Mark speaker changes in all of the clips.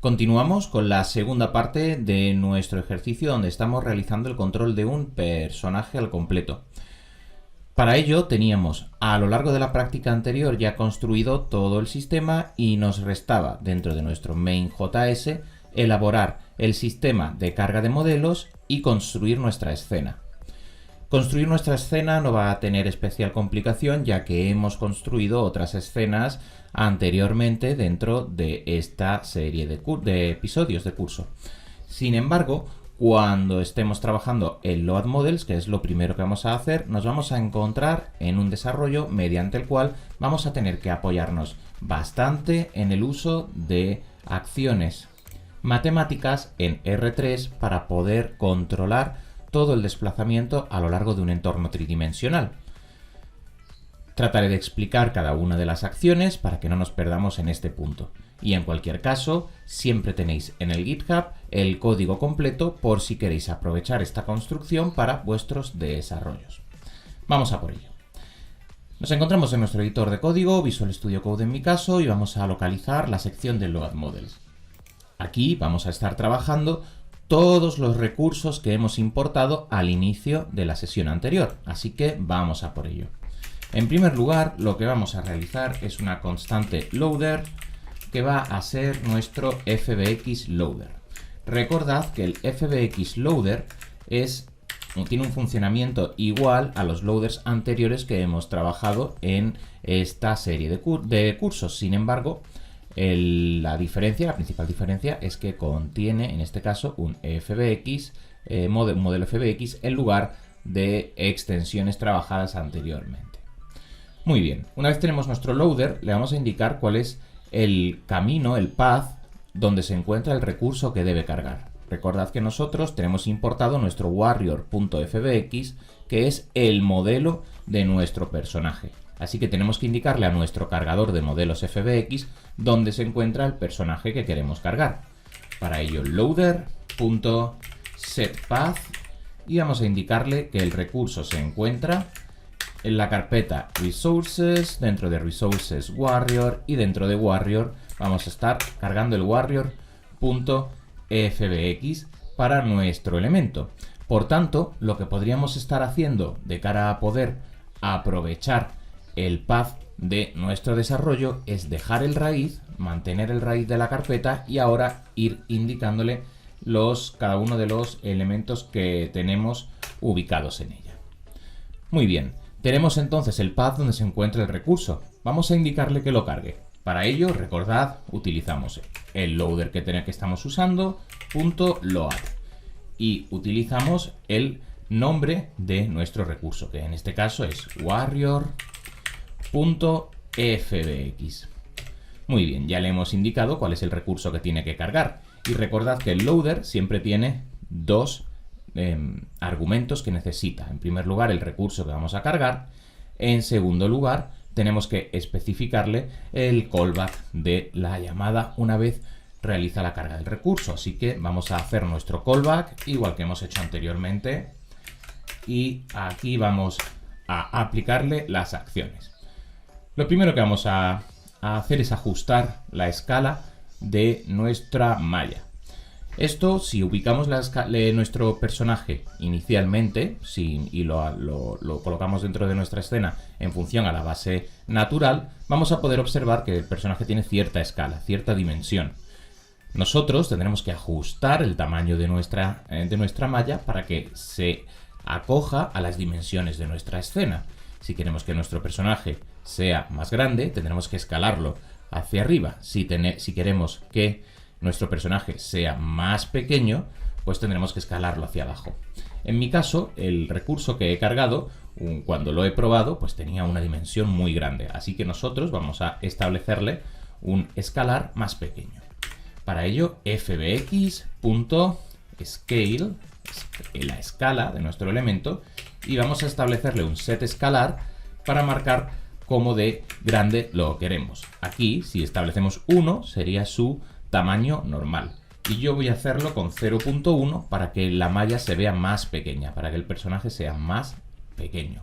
Speaker 1: Continuamos con la segunda parte de nuestro ejercicio donde estamos realizando el control de un personaje al completo. Para ello teníamos a lo largo de la práctica anterior ya construido todo el sistema y nos restaba dentro de nuestro main.js elaborar el sistema de carga de modelos y construir nuestra escena. Construir nuestra escena no va a tener especial complicación ya que hemos construido otras escenas anteriormente dentro de esta serie de episodios de curso. Sin embargo, cuando estemos trabajando en Load Models, que es lo primero que vamos a hacer, nos vamos a encontrar en un desarrollo mediante el cual vamos a tener que apoyarnos bastante en el uso de acciones matemáticas en R3 para poder controlar todo el desplazamiento a lo largo de un entorno tridimensional. Trataré de explicar cada una de las acciones para que no nos perdamos en este punto. Y en cualquier caso, siempre tenéis en el GitHub el código completo por si queréis aprovechar esta construcción para vuestros desarrollos. Vamos a por ello. Nos encontramos en nuestro editor de código, Visual Studio Code en mi caso, y vamos a localizar la sección de Load Models. Aquí vamos a estar trabajando todos los recursos que hemos importado al inicio de la sesión anterior, así que vamos a por ello. En primer lugar, lo que vamos a realizar es una constante loader que va a ser nuestro fbx loader. Recordad que el fbx loader tiene un funcionamiento igual a los loaders anteriores que hemos trabajado en esta serie de cursos. Sin embargo, la principal diferencia es que contiene, en este caso, un fbx, modelo fbx en lugar de extensiones trabajadas anteriormente. Muy bien, una vez tenemos nuestro loader, le vamos a indicar cuál es el camino, el path, donde se encuentra el recurso que debe cargar. Recordad que nosotros tenemos importado nuestro warrior.fbx, que es el modelo de nuestro personaje. Así que tenemos que indicarle a nuestro cargador de modelos fbx dónde se encuentra el personaje que queremos cargar. Para ello, loader.setPath y vamos a indicarle que el recurso se encuentra en la carpeta Resources, dentro de Resources Warrior, y dentro de Warrior vamos a estar cargando el warrior.fbx para nuestro elemento. Por tanto, lo que podríamos estar haciendo de cara a poder aprovechar el path de nuestro desarrollo es dejar el raíz, mantener el raíz de la carpeta y ahora ir indicándole cada uno de los elementos que tenemos ubicados en ella. Muy bien. Tenemos entonces el path donde se encuentra el recurso. Vamos a indicarle que lo cargue. Para ello, recordad, utilizamos el loader que estamos usando, .load. Y utilizamos el nombre de nuestro recurso, que en este caso es warrior.fbx. Muy bien, ya le hemos indicado cuál es el recurso que tiene que cargar. Y recordad que el loader siempre tiene dos argumentos que necesita. En primer lugar, el recurso que vamos a cargar. En segundo lugar, tenemos que especificarle el callback de la llamada una vez realiza la carga del recurso. Así que vamos a hacer nuestro callback igual que hemos hecho anteriormente y aquí vamos a aplicarle las acciones. Lo primero que vamos a hacer es ajustar la escala de nuestra malla. Esto, si ubicamos nuestro personaje inicialmente y lo colocamos dentro de nuestra escena en función a la base natural, vamos a poder observar que el personaje tiene cierta escala, cierta dimensión. Nosotros tendremos que ajustar el tamaño de nuestra malla para que se acoja a las dimensiones de nuestra escena. Si queremos que nuestro personaje sea más grande, tendremos que escalarlo hacia arriba. Si queremos que nuestro personaje sea más pequeño, pues tendremos que escalarlo hacia abajo. En mi caso, el recurso que he cargado, cuando lo he probado, pues tenía una dimensión muy grande. Así que nosotros vamos a establecerle un escalar más pequeño. Para ello, fbx.scale, la escala de nuestro elemento, y vamos a establecerle un setScalar para marcar cómo de grande lo queremos. Aquí, si establecemos 1, sería su tamaño normal. Y yo voy a hacerlo con 0.1 para que la malla se vea más pequeña, para que el personaje sea más pequeño.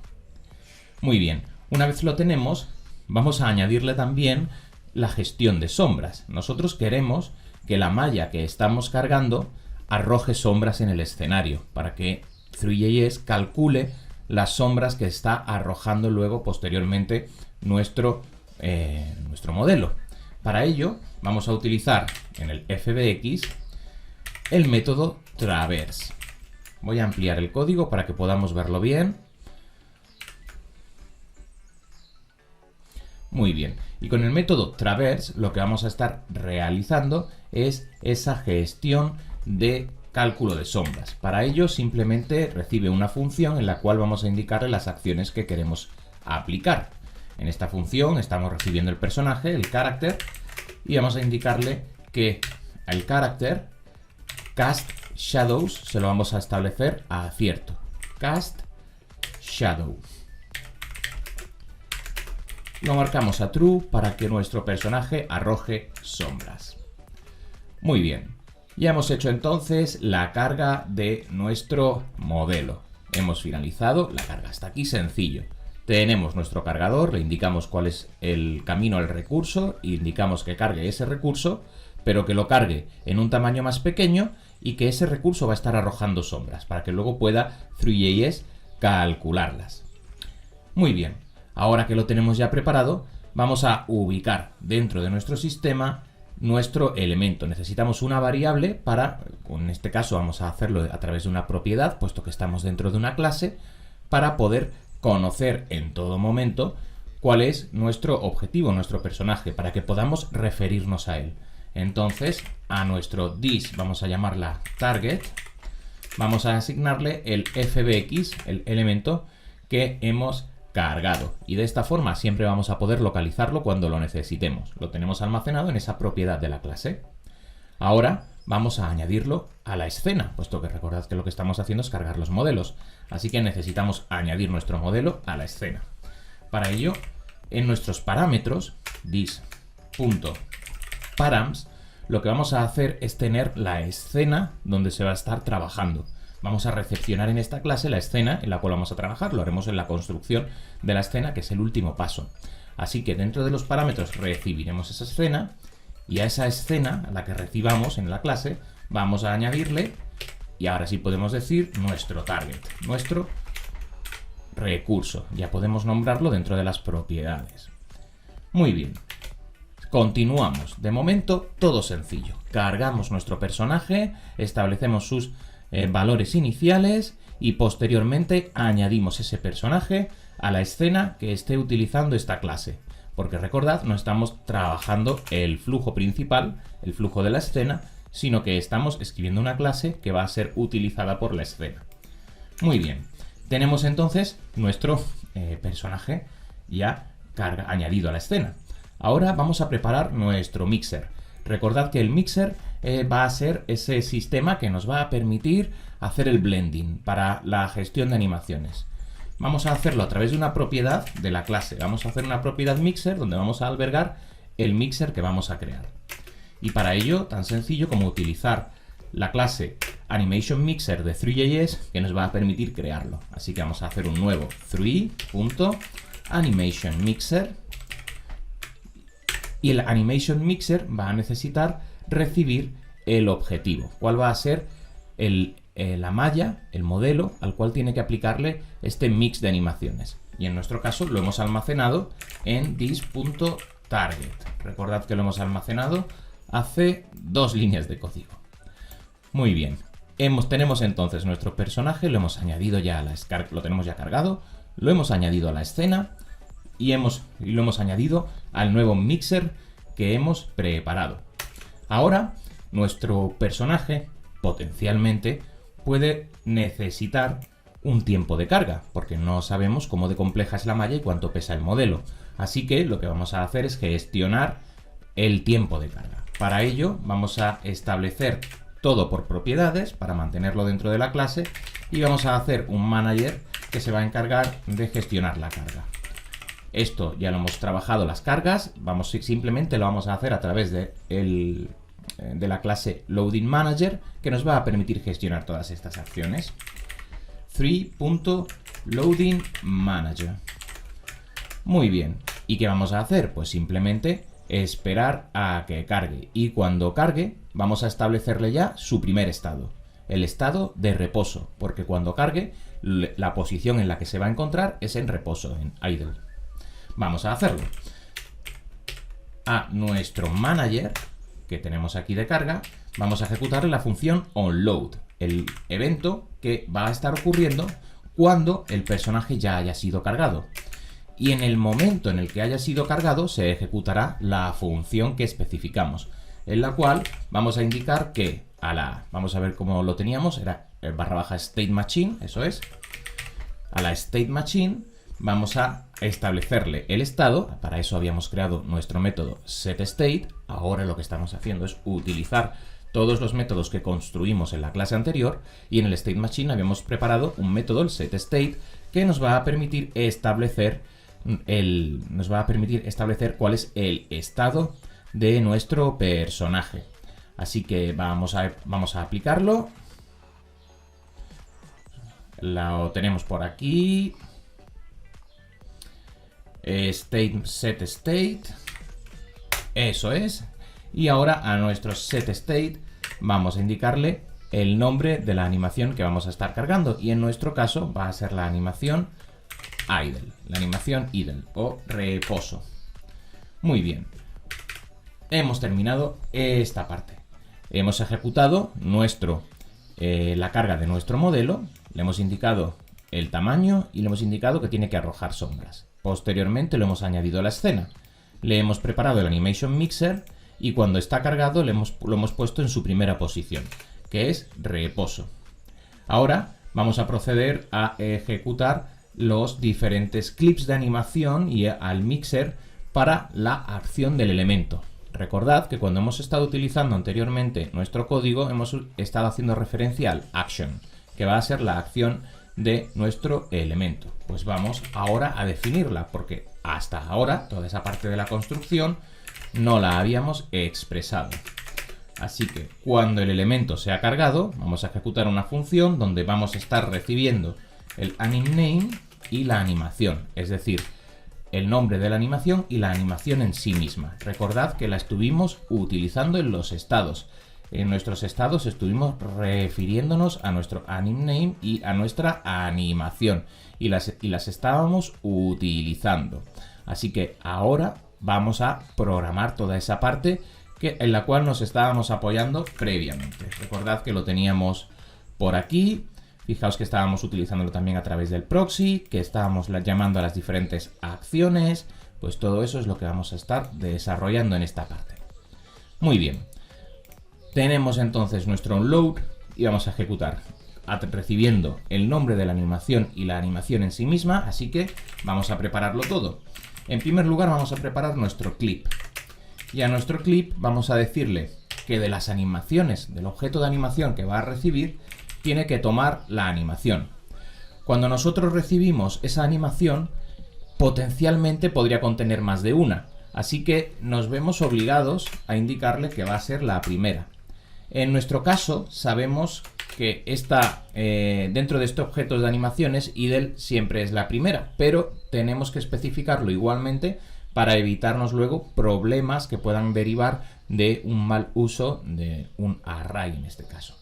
Speaker 1: Muy bien, una vez lo tenemos, vamos a añadirle también la gestión de sombras. Nosotros queremos que la malla que estamos cargando arroje sombras en el escenario, para que Three.js calcule las sombras que está arrojando luego posteriormente nuestro modelo. Para ello vamos a utilizar en el FBX el método traverse. Voy a ampliar el código para que podamos verlo bien. Muy bien. Y con el método traverse lo que vamos a estar realizando es esa gestión de cálculo de sombras. Para ello simplemente recibe una función en la cual vamos a indicarle las acciones que queremos aplicar. En esta función estamos recibiendo el personaje, el character, y vamos a indicarle que al character cast shadows se lo vamos a establecer a acierto. Cast shadow. Lo marcamos a true para que nuestro personaje arroje sombras. Muy bien. Ya hemos hecho entonces la carga de nuestro modelo. Hemos finalizado la carga. Hasta aquí sencillo. Tenemos nuestro cargador, le indicamos cuál es el camino al recurso, indicamos que cargue ese recurso, pero que lo cargue en un tamaño más pequeño y que ese recurso va a estar arrojando sombras para que luego pueda Three.js calcularlas. Muy bien, ahora que lo tenemos ya preparado, vamos a ubicar dentro de nuestro sistema nuestro elemento. Necesitamos una variable para, en este caso vamos a hacerlo a través de una propiedad, puesto que estamos dentro de una clase, para poder conocer en todo momento cuál es nuestro objetivo, nuestro personaje, para que podamos referirnos a él. Entonces, a nuestro this vamos a llamarla target, vamos a asignarle el FBX, el elemento que hemos cargado. Y de esta forma siempre vamos a poder localizarlo cuando lo necesitemos. Lo tenemos almacenado en esa propiedad de la clase. Ahora vamos a añadirlo a la escena, puesto que recordad que lo que estamos haciendo es cargar los modelos. Así que necesitamos añadir nuestro modelo a la escena. Para ello, en nuestros parámetros, this.params, lo que vamos a hacer es tener la escena donde se va a estar trabajando. Vamos a recepcionar en esta clase la escena en la cual vamos a trabajar. Lo haremos en la construcción de la escena, que es el último paso. Así que dentro de los parámetros recibiremos esa escena, y a esa escena, a la que recibamos en la clase, vamos a añadirle, y ahora sí podemos decir, nuestro target, nuestro recurso. Ya podemos nombrarlo dentro de las propiedades. Muy bien. Continuamos. De momento, todo sencillo. Cargamos nuestro personaje, establecemos sus valores iniciales y posteriormente añadimos ese personaje a la escena que esté utilizando esta clase. Porque recordad, no estamos trabajando el flujo principal, el flujo de la escena, sino que estamos escribiendo una clase que va a ser utilizada por la escena. Muy bien. Tenemos entonces nuestro personaje ya añadido a la escena. Ahora vamos a preparar nuestro mixer. Recordad que el mixer va a ser ese sistema que nos va a permitir hacer el blending para la gestión de animaciones. Vamos a hacerlo a través de una propiedad de la clase. Vamos a hacer una propiedad mixer donde vamos a albergar el mixer que vamos a crear. Y para ello, tan sencillo como utilizar la clase AnimationMixer de Three.js que nos va a permitir crearlo. Así que vamos a hacer un nuevo Three.AnimationMixer. Y el AnimationMixer va a necesitar recibir el objetivo. ¿Cuál va a ser la malla, el modelo al cual tiene que aplicarle este mix de animaciones? Y en nuestro caso lo hemos almacenado en this.target. Recordad que lo hemos almacenado hace 2 líneas de código. Muy bien. Tenemos entonces nuestro personaje, lo hemos añadido ya a lo tenemos ya cargado, lo hemos añadido a la escena y lo hemos añadido al nuevo mixer que hemos preparado. Ahora, nuestro personaje potencialmente puede necesitar un tiempo de carga, porque no sabemos cómo de compleja es la malla y cuánto pesa el modelo. Así que lo que vamos a hacer es gestionar el tiempo de carga. Para ello vamos a establecer todo por propiedades para mantenerlo dentro de la clase y vamos a hacer un manager que se va a encargar de gestionar la carga. Esto ya lo hemos trabajado, las cargas, simplemente lo vamos a hacer a través de la clase Loading Manager, que nos va a permitir gestionar todas estas acciones. Three.loadingManager. Muy bien. ¿Y qué vamos a hacer? Pues simplemente esperar a que cargue. Y cuando cargue, vamos a establecerle ya su primer estado, el estado de reposo, porque cuando cargue, la posición en la que se va a encontrar es en reposo, en idle. Vamos a hacerlo. A nuestro manager, que tenemos aquí de carga, vamos a ejecutarle la función onload, el evento que va a estar ocurriendo cuando el personaje ya haya sido cargado. Y en el momento en el que haya sido cargado se ejecutará la función que especificamos, en la cual vamos a indicar que vamos a ver cómo lo teníamos, era el / state machine, eso es. A la state machine vamos a establecerle el estado, para eso habíamos creado nuestro método setState. Ahora lo que estamos haciendo es utilizar todos los métodos que construimos en la clase anterior, y en el state machine habíamos preparado un método, el setState, que nos va a permitir establecer cuál es el estado de nuestro personaje. Así que vamos a aplicarlo. Lo tenemos por aquí. setState. Eso es. Y ahora a nuestro setState vamos a indicarle el nombre de la animación que vamos a estar cargando. Y en nuestro caso va a ser la animación idle. La animación idle o reposo. Muy bien. Hemos terminado esta parte. Hemos ejecutado la carga de nuestro modelo. Le hemos indicado el tamaño y le hemos indicado que tiene que arrojar sombras. Posteriormente lo hemos añadido a la escena. Le hemos preparado el Animation Mixer y cuando está cargado lo hemos puesto en su primera posición, que es reposo. Ahora vamos a proceder a ejecutar los diferentes clips de animación y al mixer para la acción del elemento. Recordad que cuando hemos estado utilizando anteriormente nuestro código hemos estado haciendo referencia al action, que va a ser la acción de nuestro elemento. Pues vamos ahora a definirla, porque hasta ahora toda esa parte de la construcción no la habíamos expresado. Así que cuando el elemento sea cargado, vamos a ejecutar una función donde vamos a estar recibiendo el animName y la animación, es decir, el nombre de la animación y la animación en sí misma. Recordad que la estuvimos utilizando en los estados. En nuestros estados estuvimos refiriéndonos a nuestro animName y a nuestra animación y las estábamos utilizando. Así que ahora vamos a programar toda esa parte en la cual nos estábamos apoyando previamente. Recordad que lo teníamos por aquí. Fijaos que estábamos utilizándolo también a través del proxy, que estábamos llamando a las diferentes acciones. Pues todo eso es lo que vamos a estar desarrollando en esta parte. Muy bien. Tenemos entonces nuestro onload y vamos a ejecutar recibiendo el nombre de la animación y la animación en sí misma, así que vamos a prepararlo todo. En primer lugar vamos a preparar nuestro clip y a nuestro clip vamos a decirle que de las animaciones, del objeto de animación que va a recibir, tiene que tomar la animación. Cuando nosotros recibimos esa animación, potencialmente podría contener más de una, así que nos vemos obligados a indicarle que va a ser la primera. En nuestro caso, sabemos que dentro de este objeto de animaciones, idle siempre es la primera, pero tenemos que especificarlo igualmente para evitarnos luego problemas que puedan derivar de un mal uso de un array en este caso.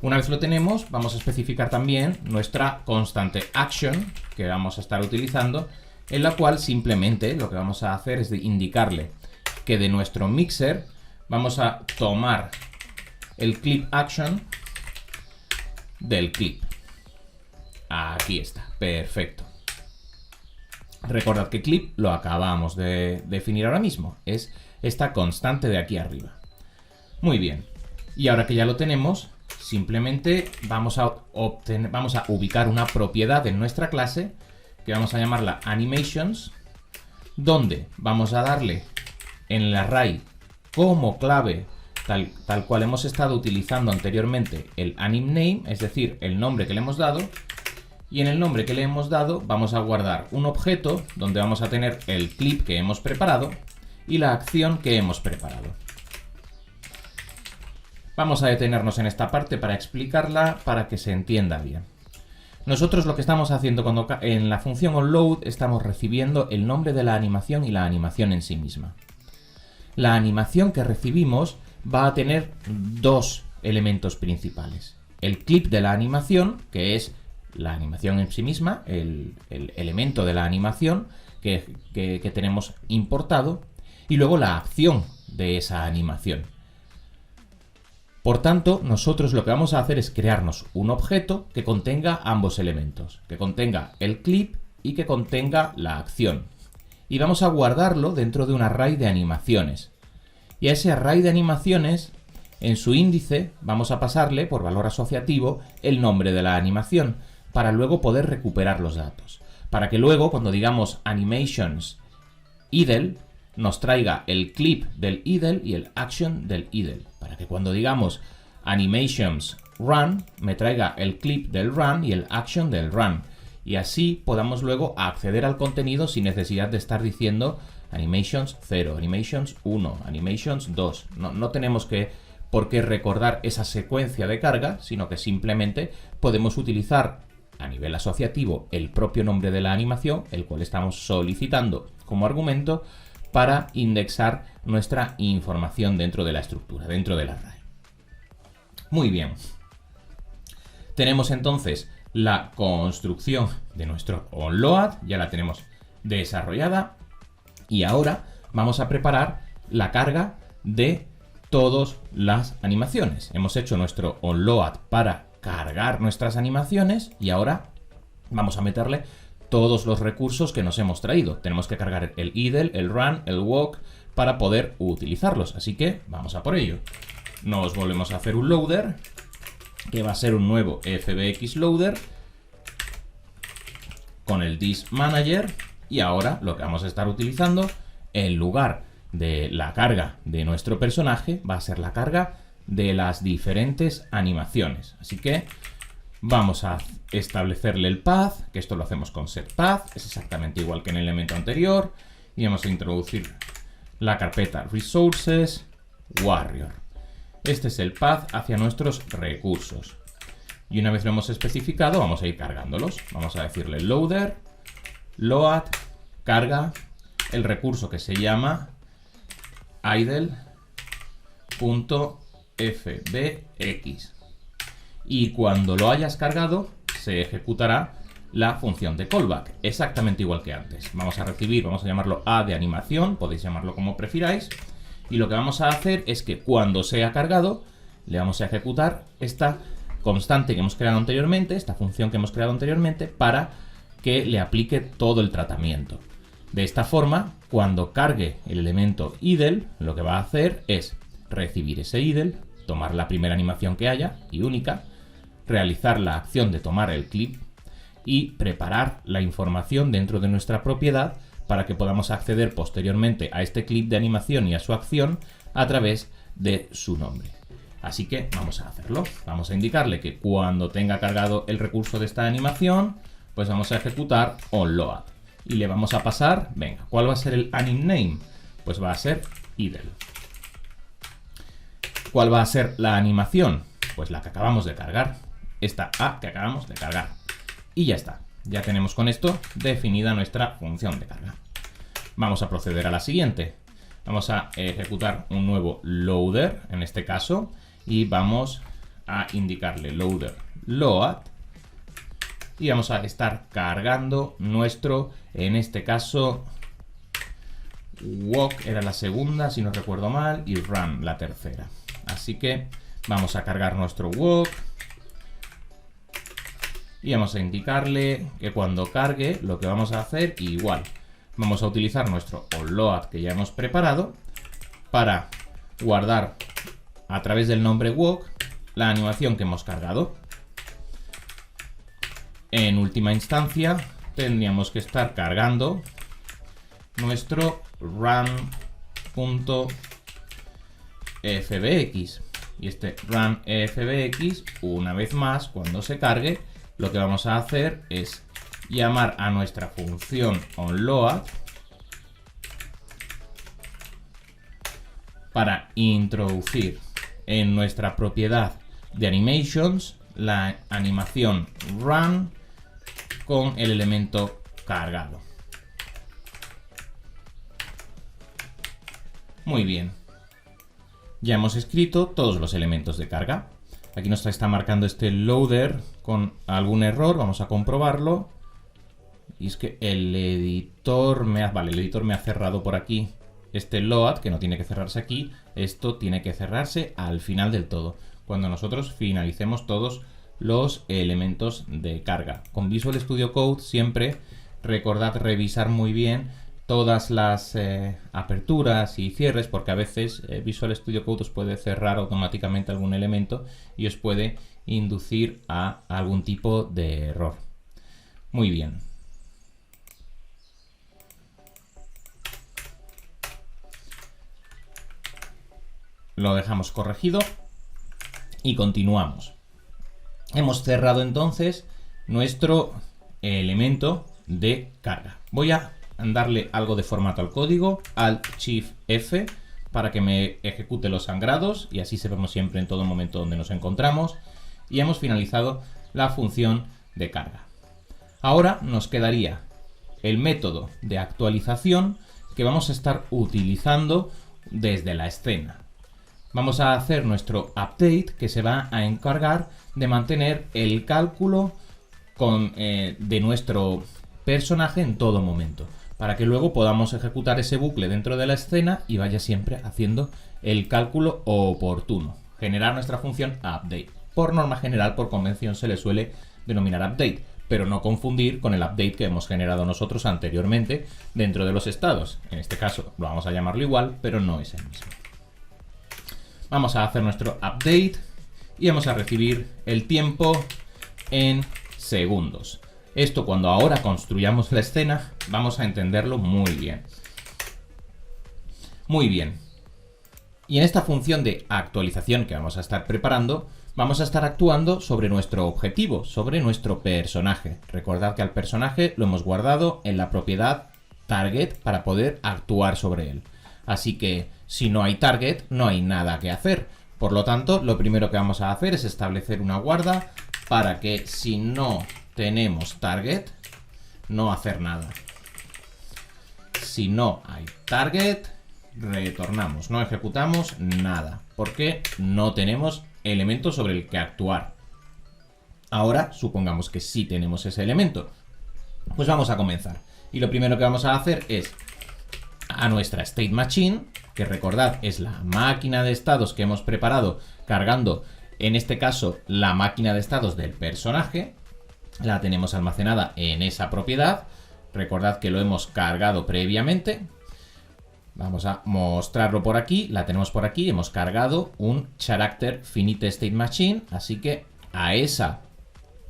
Speaker 1: Una vez lo tenemos, vamos a especificar también nuestra constante action que vamos a estar utilizando, en la cual simplemente lo que vamos a hacer es indicarle que de nuestro mixer vamos a tomar el clip action del clip. Aquí está, perfecto. Recordad que clip lo acabamos de definir ahora mismo, es esta constante de aquí arriba. Muy bien, y ahora que ya lo tenemos, simplemente vamos a ubicar una propiedad en nuestra clase que vamos a llamarla animations, donde vamos a darle en el array como clave tal cual hemos estado utilizando anteriormente el animName, es decir, el nombre que le hemos dado, y en el nombre que le hemos dado vamos a guardar un objeto donde vamos a tener el clip que hemos preparado y la acción que hemos preparado. Vamos a detenernos en esta parte para explicarla para que se entienda bien. Nosotros lo que estamos haciendo en la función onload estamos recibiendo el nombre de la animación y la animación en sí misma. la animación que recibimos va a tener dos elementos principales. El clip de la animación, que es la animación en sí misma, el elemento de la animación que tenemos importado, y luego la acción de esa animación. Por tanto, nosotros lo que vamos a hacer es crearnos un objeto que contenga ambos elementos, que contenga el clip y que contenga la acción. Y vamos a guardarlo dentro de un array de animaciones. Y a ese array de animaciones, en su índice, vamos a pasarle, por valor asociativo, el nombre de la animación, para luego poder recuperar los datos. Para que luego, cuando digamos animations idle, nos traiga el clip del idle y el action del idle. Para que cuando digamos animations run, me traiga el clip del run y el action del run. Y así podamos luego acceder al contenido sin necesidad de estar diciendo animations 0, animations 1, animations 2. No tenemos por qué recordar esa secuencia de carga, sino que simplemente podemos utilizar a nivel asociativo el propio nombre de la animación, el cual estamos solicitando como argumento, para indexar nuestra información dentro de la estructura, dentro del array. Muy bien. Tenemos entonces la construcción de nuestro onload, ya la tenemos desarrollada, y ahora vamos a preparar la carga de todas las animaciones. Hemos hecho nuestro onload para cargar nuestras animaciones y ahora vamos a meterle todos los recursos que nos hemos traído. Tenemos que cargar el idle, el run, el walk para poder utilizarlos. Así que vamos a por ello. Nos volvemos a hacer un loader, que va a ser un nuevo fbx loader con el this manager. Y ahora lo que vamos a estar utilizando en lugar de la carga de nuestro personaje va a ser la carga de las diferentes animaciones. Así que vamos a establecerle el path, que esto lo hacemos con setPath, es exactamente igual que en el elemento anterior, y vamos a introducir la carpeta resources warrior. Este es el path hacia nuestros recursos. Y una vez lo hemos especificado, vamos a ir cargándolos. Vamos a decirle loader, load, carga, el recurso que se llama idle.fbx. Y cuando lo hayas cargado, se ejecutará la función de callback, exactamente igual que antes. Vamos a recibir, vamos a llamarlo A de animación, podéis llamarlo como prefiráis. Y lo que vamos a hacer es que cuando sea cargado, le vamos a ejecutar esta constante que hemos creado anteriormente, esta función que hemos creado anteriormente, para que le aplique todo el tratamiento. De esta forma, cuando cargue el elemento idle, lo que va a hacer es recibir ese idle, tomar la primera animación que haya y única, realizar la acción de tomar el clip y preparar la información dentro de nuestra propiedad para que podamos acceder posteriormente a este clip de animación y a su acción a través de su nombre. Así que vamos a hacerlo. Vamos a indicarle que cuando tenga cargado el recurso de esta animación, pues vamos a ejecutar onload. Y le vamos a pasar, venga, ¿cuál va a ser el anim name? Pues va a ser idle. ¿Cuál va a ser la animación? Pues la que acabamos de cargar. Esta A que acabamos de cargar. Y ya está. Ya tenemos con esto definida nuestra función de carga. Vamos a proceder a la siguiente. Vamos a ejecutar un nuevo loader, en este caso, y vamos a indicarle loader load. Y vamos a estar cargando nuestro, en este caso, walk era la segunda, si no recuerdo mal, y run la tercera. Así que vamos a cargar nuestro walk. Y vamos a indicarle que cuando cargue, lo que vamos a hacer, igual, vamos a utilizar nuestro onload que ya hemos preparado para guardar a través del nombre walk la animación que hemos cargado. En última instancia, tendríamos que estar cargando nuestro run.fbx. Y este run.fbx, una vez más, cuando se cargue, lo que vamos a hacer es llamar a nuestra función onload para introducir en nuestra propiedad de animations la animación run con el elemento cargado. Muy bien. Ya hemos escrito todos los elementos de carga. Aquí nos está marcando este loader con algún error. Vamos a comprobarlo. Y es que el editor el editor me ha cerrado por aquí este load, que no tiene que cerrarse aquí. Esto tiene que cerrarse al final del todo, cuando nosotros finalicemos todos los elementos de carga. Con Visual Studio Code siempre recordad revisar muy bien todas las aperturas y cierres, porque a veces Visual Studio Code os puede cerrar automáticamente algún elemento y os puede inducir a algún tipo de error. Muy bien. Lo dejamos corregido y continuamos. Hemos cerrado entonces nuestro elemento de carga. Voy a darle algo de formato al código, Alt-Shift-F, para que me ejecute los sangrados y así sabemos siempre en todo momento donde nos encontramos. Y hemos finalizado la función de carga. Ahora nos quedaría el método de actualización que vamos a estar utilizando desde la escena. Vamos a hacer nuestro update, que se va a encargar de mantener el cálculo de nuestro personaje en todo momento, para que luego podamos ejecutar ese bucle dentro de la escena y vaya siempre haciendo el cálculo oportuno. Generar nuestra función update. Por norma general, por convención, se le suele denominar update, pero no confundir con el update que hemos generado nosotros anteriormente dentro de los estados. En este caso lo vamos a llamarlo igual, pero no es el mismo. Vamos a hacer nuestro update y vamos a recibir el tiempo en segundos. Esto, cuando ahora construyamos la escena, vamos a entenderlo muy bien. Muy bien. Y en esta función de actualización que vamos a estar preparando, vamos a estar actuando sobre nuestro objetivo, sobre nuestro personaje. Recordad que al personaje lo hemos guardado en la propiedad target para poder actuar sobre él. Así que si no hay target, no hay nada que hacer. Por lo tanto, lo primero que vamos a hacer es establecer una guarda para que si no tenemos target, no hacer nada. Si no hay target, retornamos, no ejecutamos nada, porque no tenemos elemento sobre el que actuar. Ahora, supongamos que sí tenemos ese elemento. Pues vamos a comenzar. Y lo primero que vamos a hacer es a nuestra state machine, que recordad es la máquina de estados que hemos preparado cargando, en este caso, la máquina de estados del personaje. La tenemos almacenada en esa propiedad. Recordad que lo hemos cargado previamente. Vamos a mostrarlo por aquí. La tenemos por aquí. Hemos cargado un character finite state machine. Así que a esa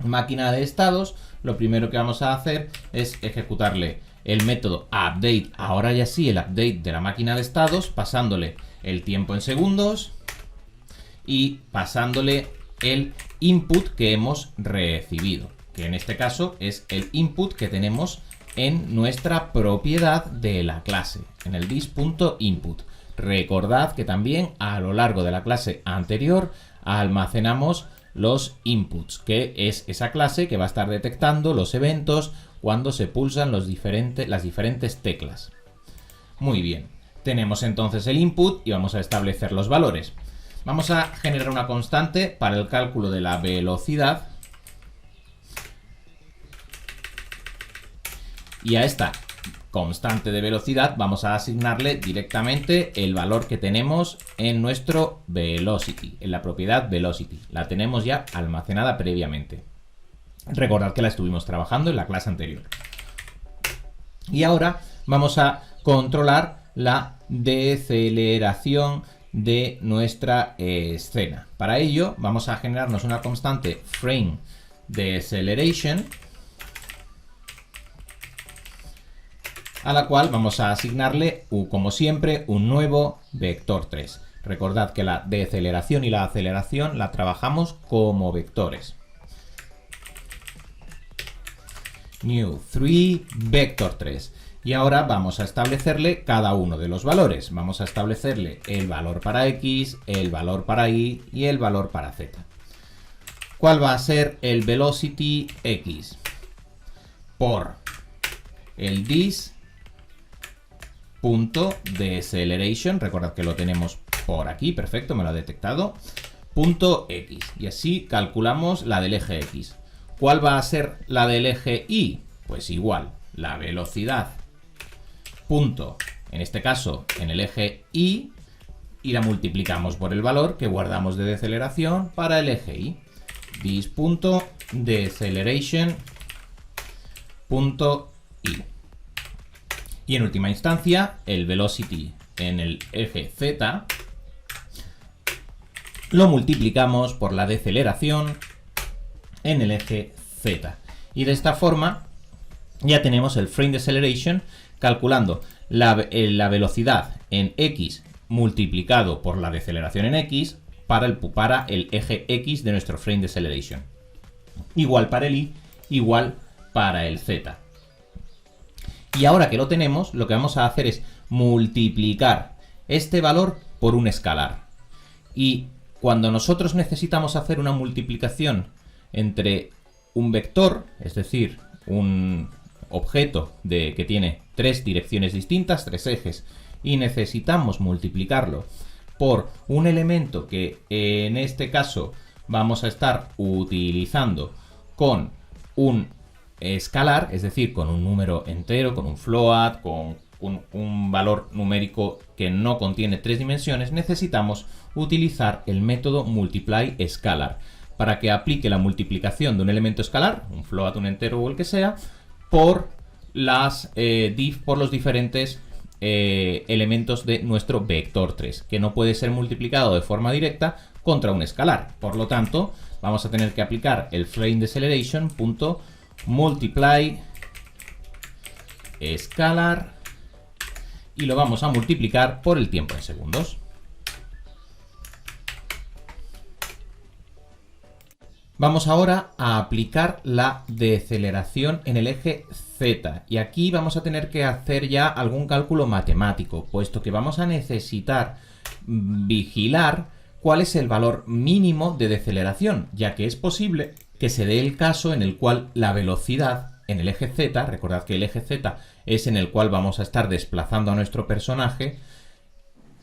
Speaker 1: máquina de estados, lo primero que vamos a hacer es ejecutarle el método update, ahora ya sí el update de la máquina de estados, pasándole el tiempo en segundos y pasándole el input que hemos recibido, que en este caso es el input que tenemos en nuestra propiedad de la clase, en el dis.input. Recordad que también a lo largo de la clase anterior almacenamos los inputs, que es esa clase que va a estar detectando los eventos cuando se pulsan las diferentes teclas. Muy bien, tenemos entonces el input y vamos a establecer los valores. Vamos a generar una constante para el cálculo de la velocidad y a esta constante de velocidad vamos a asignarle directamente el valor que tenemos en nuestro velocity, en la propiedad velocity. La tenemos ya almacenada previamente. Recordad que la estuvimos trabajando en la clase anterior. Y ahora vamos a controlar la deceleración de nuestra escena. Para ello vamos a generarnos una constante frame deceleration, a la cual vamos a asignarle, como siempre, un nuevo vector 3. Recordad que la deceleración y la aceleración la trabajamos como vectores. New 3 vector 3. Y ahora vamos a establecerle cada uno de los valores. Vamos a establecerle el valor para X, el valor para Y y el valor para Z. ¿Cuál va a ser el velocity X? Por el dis punto deceleration, recordad que lo tenemos por aquí, perfecto, me lo ha detectado, punto X. Y así calculamos la del eje X. ¿Cuál va a ser la del eje Y? Pues igual, la velocidad, punto, en este caso en el eje Y, y la multiplicamos por el valor que guardamos de deceleración para el eje Y. This.deceleration.y. Y en última instancia, el velocity en el eje Z lo multiplicamos por la deceleración en el eje Z. Y de esta forma ya tenemos el frame deceleration calculando la velocidad en X multiplicado por la deceleración en X para el eje X de nuestro frame deceleration. Igual para el Y, igual para el Z. Y ahora que lo tenemos, lo que vamos a hacer es multiplicar este valor por un escalar. Y cuando nosotros necesitamos hacer una multiplicación entre un vector, es decir, un objeto que tiene tres direcciones distintas, tres ejes, y necesitamos multiplicarlo por un elemento que en este caso vamos a estar utilizando con un escalar, es decir, con un número entero, con un float, con un valor numérico que no contiene tres dimensiones, necesitamos utilizar el método multiply scalar para que aplique la multiplicación de un elemento escalar, un float, un entero o el que sea, por los diferentes elementos de nuestro vector 3, que no puede ser multiplicado de forma directa contra un escalar. Por lo tanto, vamos a tener que aplicar el frame deceleration punto multiply scalar y lo vamos a multiplicar por el tiempo en segundos. Vamos ahora a aplicar la deceleración en el eje Z y aquí vamos a tener que hacer ya algún cálculo matemático, puesto que vamos a necesitar vigilar cuál es el valor mínimo de deceleración, ya que es posible que se dé el caso en el cual la velocidad en el eje Z, recordad que el eje Z es en el cual vamos a estar desplazando a nuestro personaje,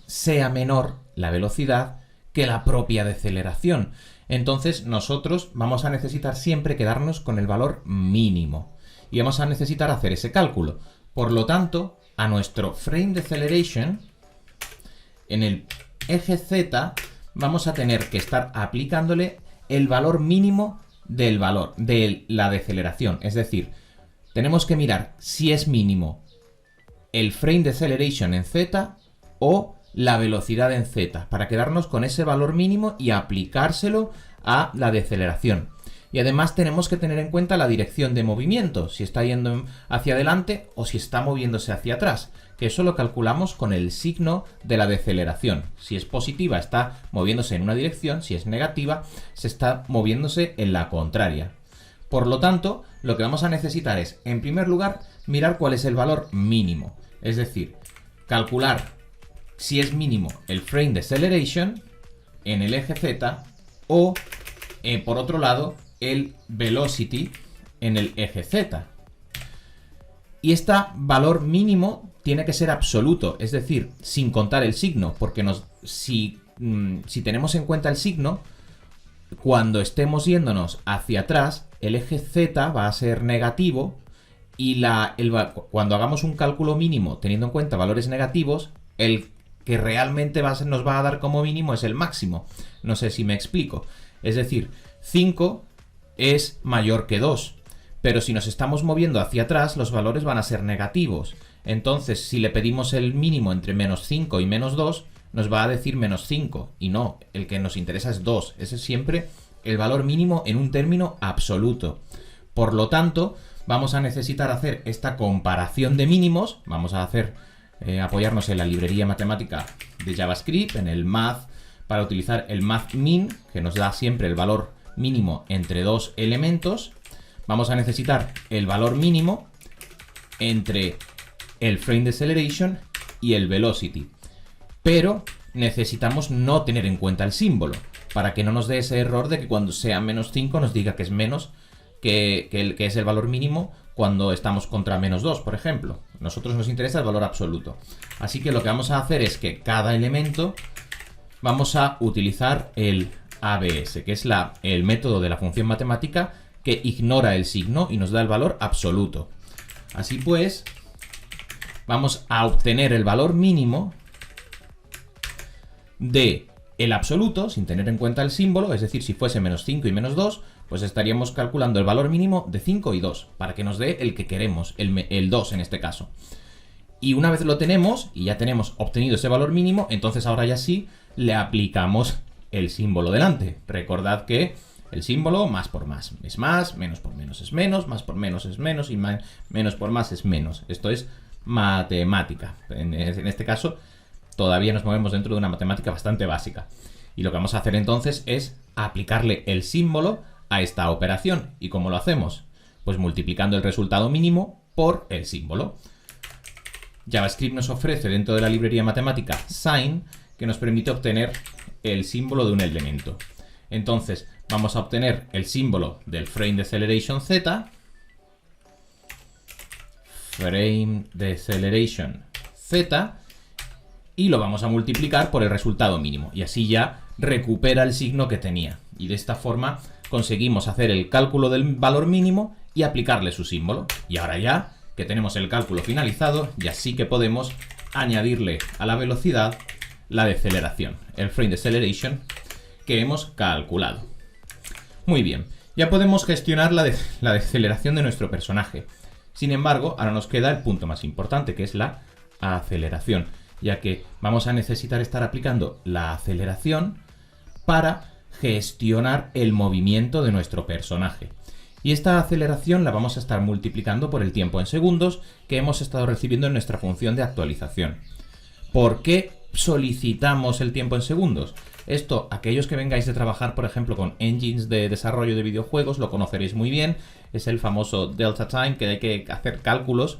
Speaker 1: sea menor la velocidad que la propia deceleración. Entonces nosotros vamos a necesitar siempre quedarnos con el valor mínimo y vamos a necesitar hacer ese cálculo. Por lo tanto, a nuestro frame deceleration en el eje Z vamos a tener que estar aplicándole el valor mínimo del valor de la deceleración. Es decir, tenemos que mirar si es mínimo el frame deceleration en Z o la velocidad en Z, para quedarnos con ese valor mínimo y aplicárselo a la deceleración. Y además tenemos que tener en cuenta la dirección de movimiento, si está yendo hacia adelante o si está moviéndose hacia atrás, que eso lo calculamos con el signo de la deceleración. Si es positiva está moviéndose en una dirección, si es negativa se está moviéndose en la contraria. Por lo tanto, lo que vamos a necesitar es, en primer lugar, mirar cuál es el valor mínimo, es decir, calcular si es mínimo el frame deceleration en el eje Z o, por otro lado, el velocity en el eje Z. Y este valor mínimo tiene que ser absoluto, es decir, sin contar el signo, porque si tenemos en cuenta el signo, cuando estemos yéndonos hacia atrás, el eje Z va a ser negativo y cuando hagamos un cálculo mínimo teniendo en cuenta valores negativos, el que realmente nos va a dar como mínimo es el máximo. No sé si me explico. Es decir, 5 es mayor que 2, pero si nos estamos moviendo hacia atrás, los valores van a ser negativos. Entonces, si le pedimos el mínimo entre menos 5 y menos 2, nos va a decir menos 5. Y no, el que nos interesa es 2. Ese es siempre el valor mínimo en un término absoluto. Por lo tanto, vamos a necesitar hacer esta comparación de mínimos. Vamos a apoyarnos en la librería matemática de JavaScript, en el math, para utilizar el mathmin, que nos da siempre el valor mínimo entre dos elementos. Vamos a necesitar el valor mínimo entre el frame deceleration y el velocity. Pero necesitamos no tener en cuenta el símbolo, para que no nos dé ese error de que cuando sea menos 5 nos diga que es menos que es el valor mínimo, cuando estamos contra -2, por ejemplo. A nosotros nos interesa el valor absoluto. Así que lo que vamos a hacer es que cada elemento vamos a utilizar el ABS, que es el método de la función matemática que ignora el signo y nos da el valor absoluto. Así pues, vamos a obtener el valor mínimo de el absoluto, sin tener en cuenta el símbolo, es decir, si fuese -5 y -2, pues estaríamos calculando el valor mínimo de 5 y 2, para que nos dé el que queremos, el 2 en este caso. Y una vez lo tenemos, y ya tenemos obtenido ese valor mínimo, entonces ahora ya sí le aplicamos el símbolo delante. Recordad que el símbolo más por más es más, menos por menos es menos, más por menos es menos y menos por más es menos. Esto es matemática. En este caso todavía nos movemos dentro de una matemática bastante básica. Y lo que vamos a hacer entonces es aplicarle el símbolo a esta operación. ¿Y cómo lo hacemos? Pues multiplicando el resultado mínimo por el símbolo. JavaScript nos ofrece dentro de la librería matemática Sign, que nos permite obtener el símbolo de un elemento. Entonces vamos a obtener el símbolo del frame deceleration z, y lo vamos a multiplicar por el resultado mínimo. Y así ya recupera el signo que tenía. Y de esta forma conseguimos hacer el cálculo del valor mínimo y aplicarle su símbolo. Y ahora ya que tenemos el cálculo finalizado, ya sí que podemos añadirle a la velocidad la deceleración, el frame deceleration que hemos calculado. Muy bien, ya podemos gestionar la deceleración de nuestro personaje. Sin embargo, ahora nos queda el punto más importante, que es la aceleración, ya que vamos a necesitar estar aplicando la aceleración para gestionar el movimiento de nuestro personaje. Y esta aceleración la vamos a estar multiplicando por el tiempo en segundos que hemos estado recibiendo en nuestra función de actualización. ¿Por qué solicitamos el tiempo en segundos? Esto, aquellos que vengáis de trabajar, por ejemplo, con engines de desarrollo de videojuegos, lo conoceréis muy bien. Es el famoso delta time, que hay que hacer cálculos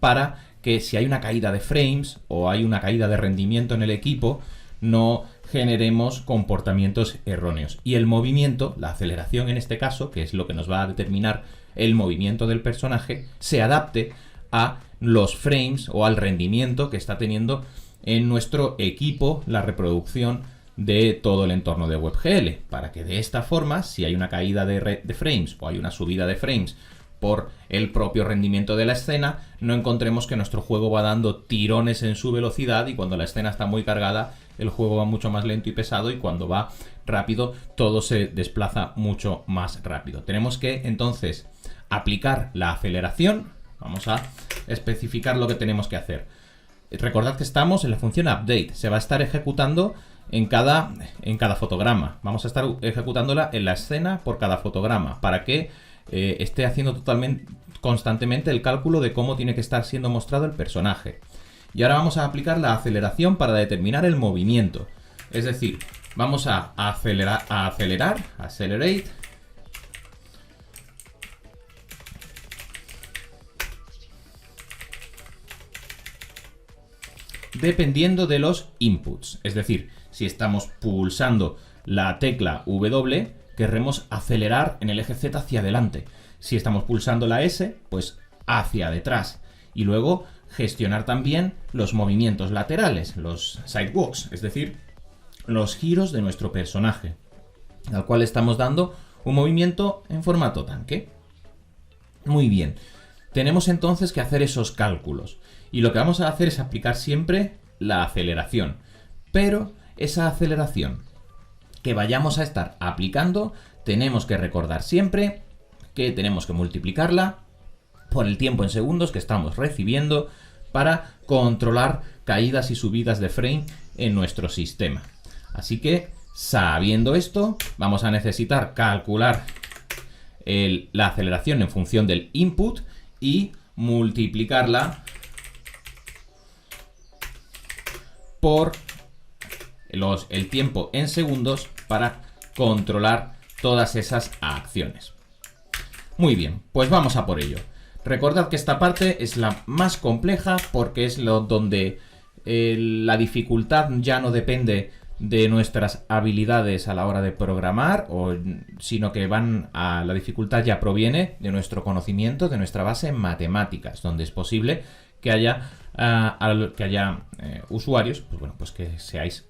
Speaker 1: para que si hay una caída de frames o hay una caída de rendimiento en el equipo, no generemos comportamientos erróneos. Y el movimiento, la aceleración en este caso, que es lo que nos va a determinar el movimiento del personaje, se adapte a los frames o al rendimiento que está teniendo en nuestro equipo la reproducción de todo el entorno de WebGL, para que de esta forma, si hay una caída de frames o hay una subida de frames por el propio rendimiento de la escena, no encontremos que nuestro juego va dando tirones en su velocidad y cuando la escena está muy cargada el juego va mucho más lento y pesado, y cuando va rápido todo se desplaza mucho más rápido. Tenemos que entonces aplicar la aceleración. Vamos a especificar lo que tenemos que hacer. Recordad que estamos en la función update. Se va a estar ejecutando en cada fotograma. Vamos a estar ejecutándola en la escena por cada fotograma para que esté haciendo constantemente el cálculo de cómo tiene que estar siendo mostrado el personaje. Y ahora vamos a aplicar la aceleración para determinar el movimiento. Es decir, vamos a accelerate, dependiendo de los inputs. Es decir, si estamos pulsando la tecla W, querremos acelerar en el eje Z hacia adelante. Si estamos pulsando la S, pues hacia detrás. Y luego gestionar también los movimientos laterales, los sidewalks, es decir, los giros de nuestro personaje, al cual estamos dando un movimiento en formato tanque. Muy bien, tenemos entonces que hacer esos cálculos. Y lo que vamos a hacer es aplicar siempre la aceleración. Pero esa aceleración que vayamos a estar aplicando, tenemos que recordar siempre que tenemos que multiplicarla por el tiempo en segundos que estamos recibiendo para controlar caídas y subidas de frame en nuestro sistema. Así que, sabiendo esto, vamos a necesitar calcular la aceleración en función del input y multiplicarla por el tiempo en segundos para controlar todas esas acciones. Muy bien, pues vamos a por ello. Recordad que esta parte es la más compleja porque es donde la dificultad ya no depende de nuestras habilidades a la hora de programar, sino que la dificultad ya proviene de nuestro conocimiento, de nuestra base en matemáticas, donde es posible que haya, usuarios, pues bueno, pues que seáis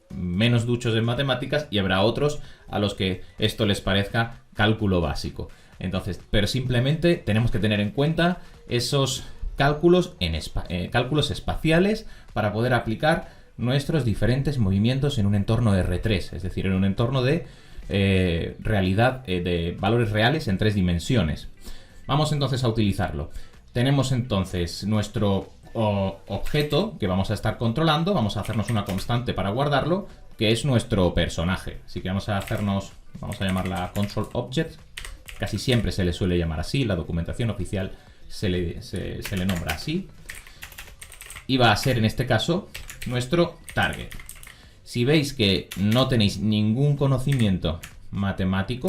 Speaker 1: menos duchos en matemáticas, y habrá otros a los que esto les parezca cálculo básico. Entonces, pero simplemente tenemos que tener en cuenta esos cálculos cálculos espaciales para poder aplicar nuestros diferentes movimientos en un entorno R3, es decir, en un entorno de realidad, de valores reales en 3 dimensiones. Vamos entonces a utilizarlo. Tenemos entonces nuestro objeto que vamos a estar controlando, vamos a hacernos una constante para guardarlo, que es nuestro personaje. Así que vamos a llamarla control object, casi siempre se le suele llamar así, la documentación oficial se le nombra así, y va a ser en este caso nuestro target. Si veis que no tenéis ningún conocimiento matemático,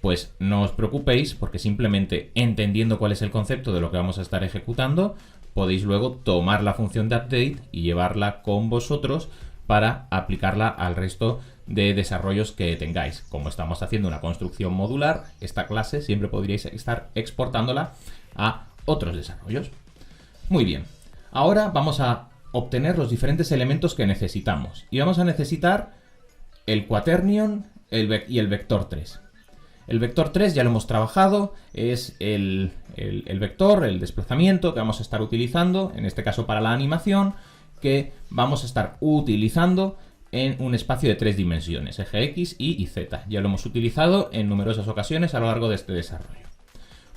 Speaker 1: pues no os preocupéis, porque simplemente entendiendo cuál es el concepto de lo que vamos a estar ejecutando, podéis luego tomar la función de update y llevarla con vosotros para aplicarla al resto de desarrollos que tengáis. Como estamos haciendo una construcción modular, esta clase siempre podríais estar exportándola a otros desarrollos. Muy bien, ahora vamos a obtener los diferentes elementos que necesitamos. Y vamos a necesitar el quaternion y el vector 3. El vector 3 ya lo hemos trabajado, es el vector, el desplazamiento que vamos a estar utilizando, en este caso para la animación, que vamos a estar utilizando en un espacio de 3 dimensiones, eje X, Y y Z. Ya lo hemos utilizado en numerosas ocasiones a lo largo de este desarrollo.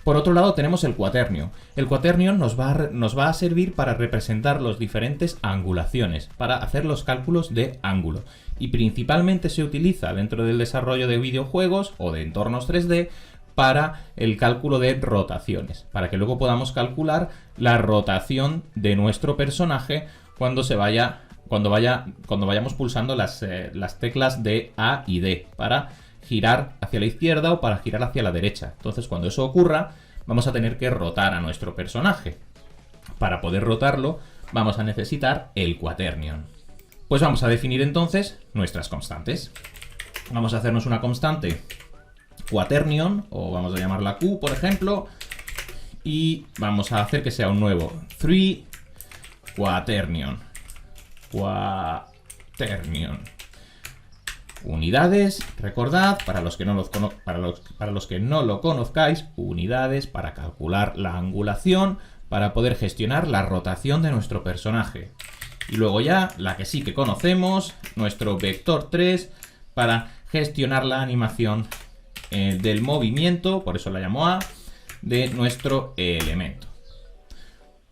Speaker 1: Por otro lado tenemos el quaternion. El quaternion nos va a servir para representar las diferentes angulaciones, para hacer los cálculos de ángulo. Y principalmente se utiliza dentro del desarrollo de videojuegos o de entornos 3D para el cálculo de rotaciones, para que luego podamos calcular la rotación de nuestro personaje cuando vayamos pulsando las teclas de A y D para girar hacia la izquierda o para girar hacia la derecha. Entonces, cuando eso ocurra, vamos a tener que rotar a nuestro personaje. Para poder rotarlo, vamos a necesitar el quaternion. Pues vamos a definir entonces nuestras constantes. Vamos a hacernos una constante quaternion, o vamos a llamarla Q, por ejemplo, y vamos a hacer que sea un nuevo 3 quaternion. Unidades, recordad, para los que no lo conozcáis, unidades para calcular la angulación, para poder gestionar la rotación de nuestro personaje. Y luego ya, la que sí que conocemos, nuestro vector 3, para gestionar la animación del movimiento, por eso la llamo A, de nuestro elemento.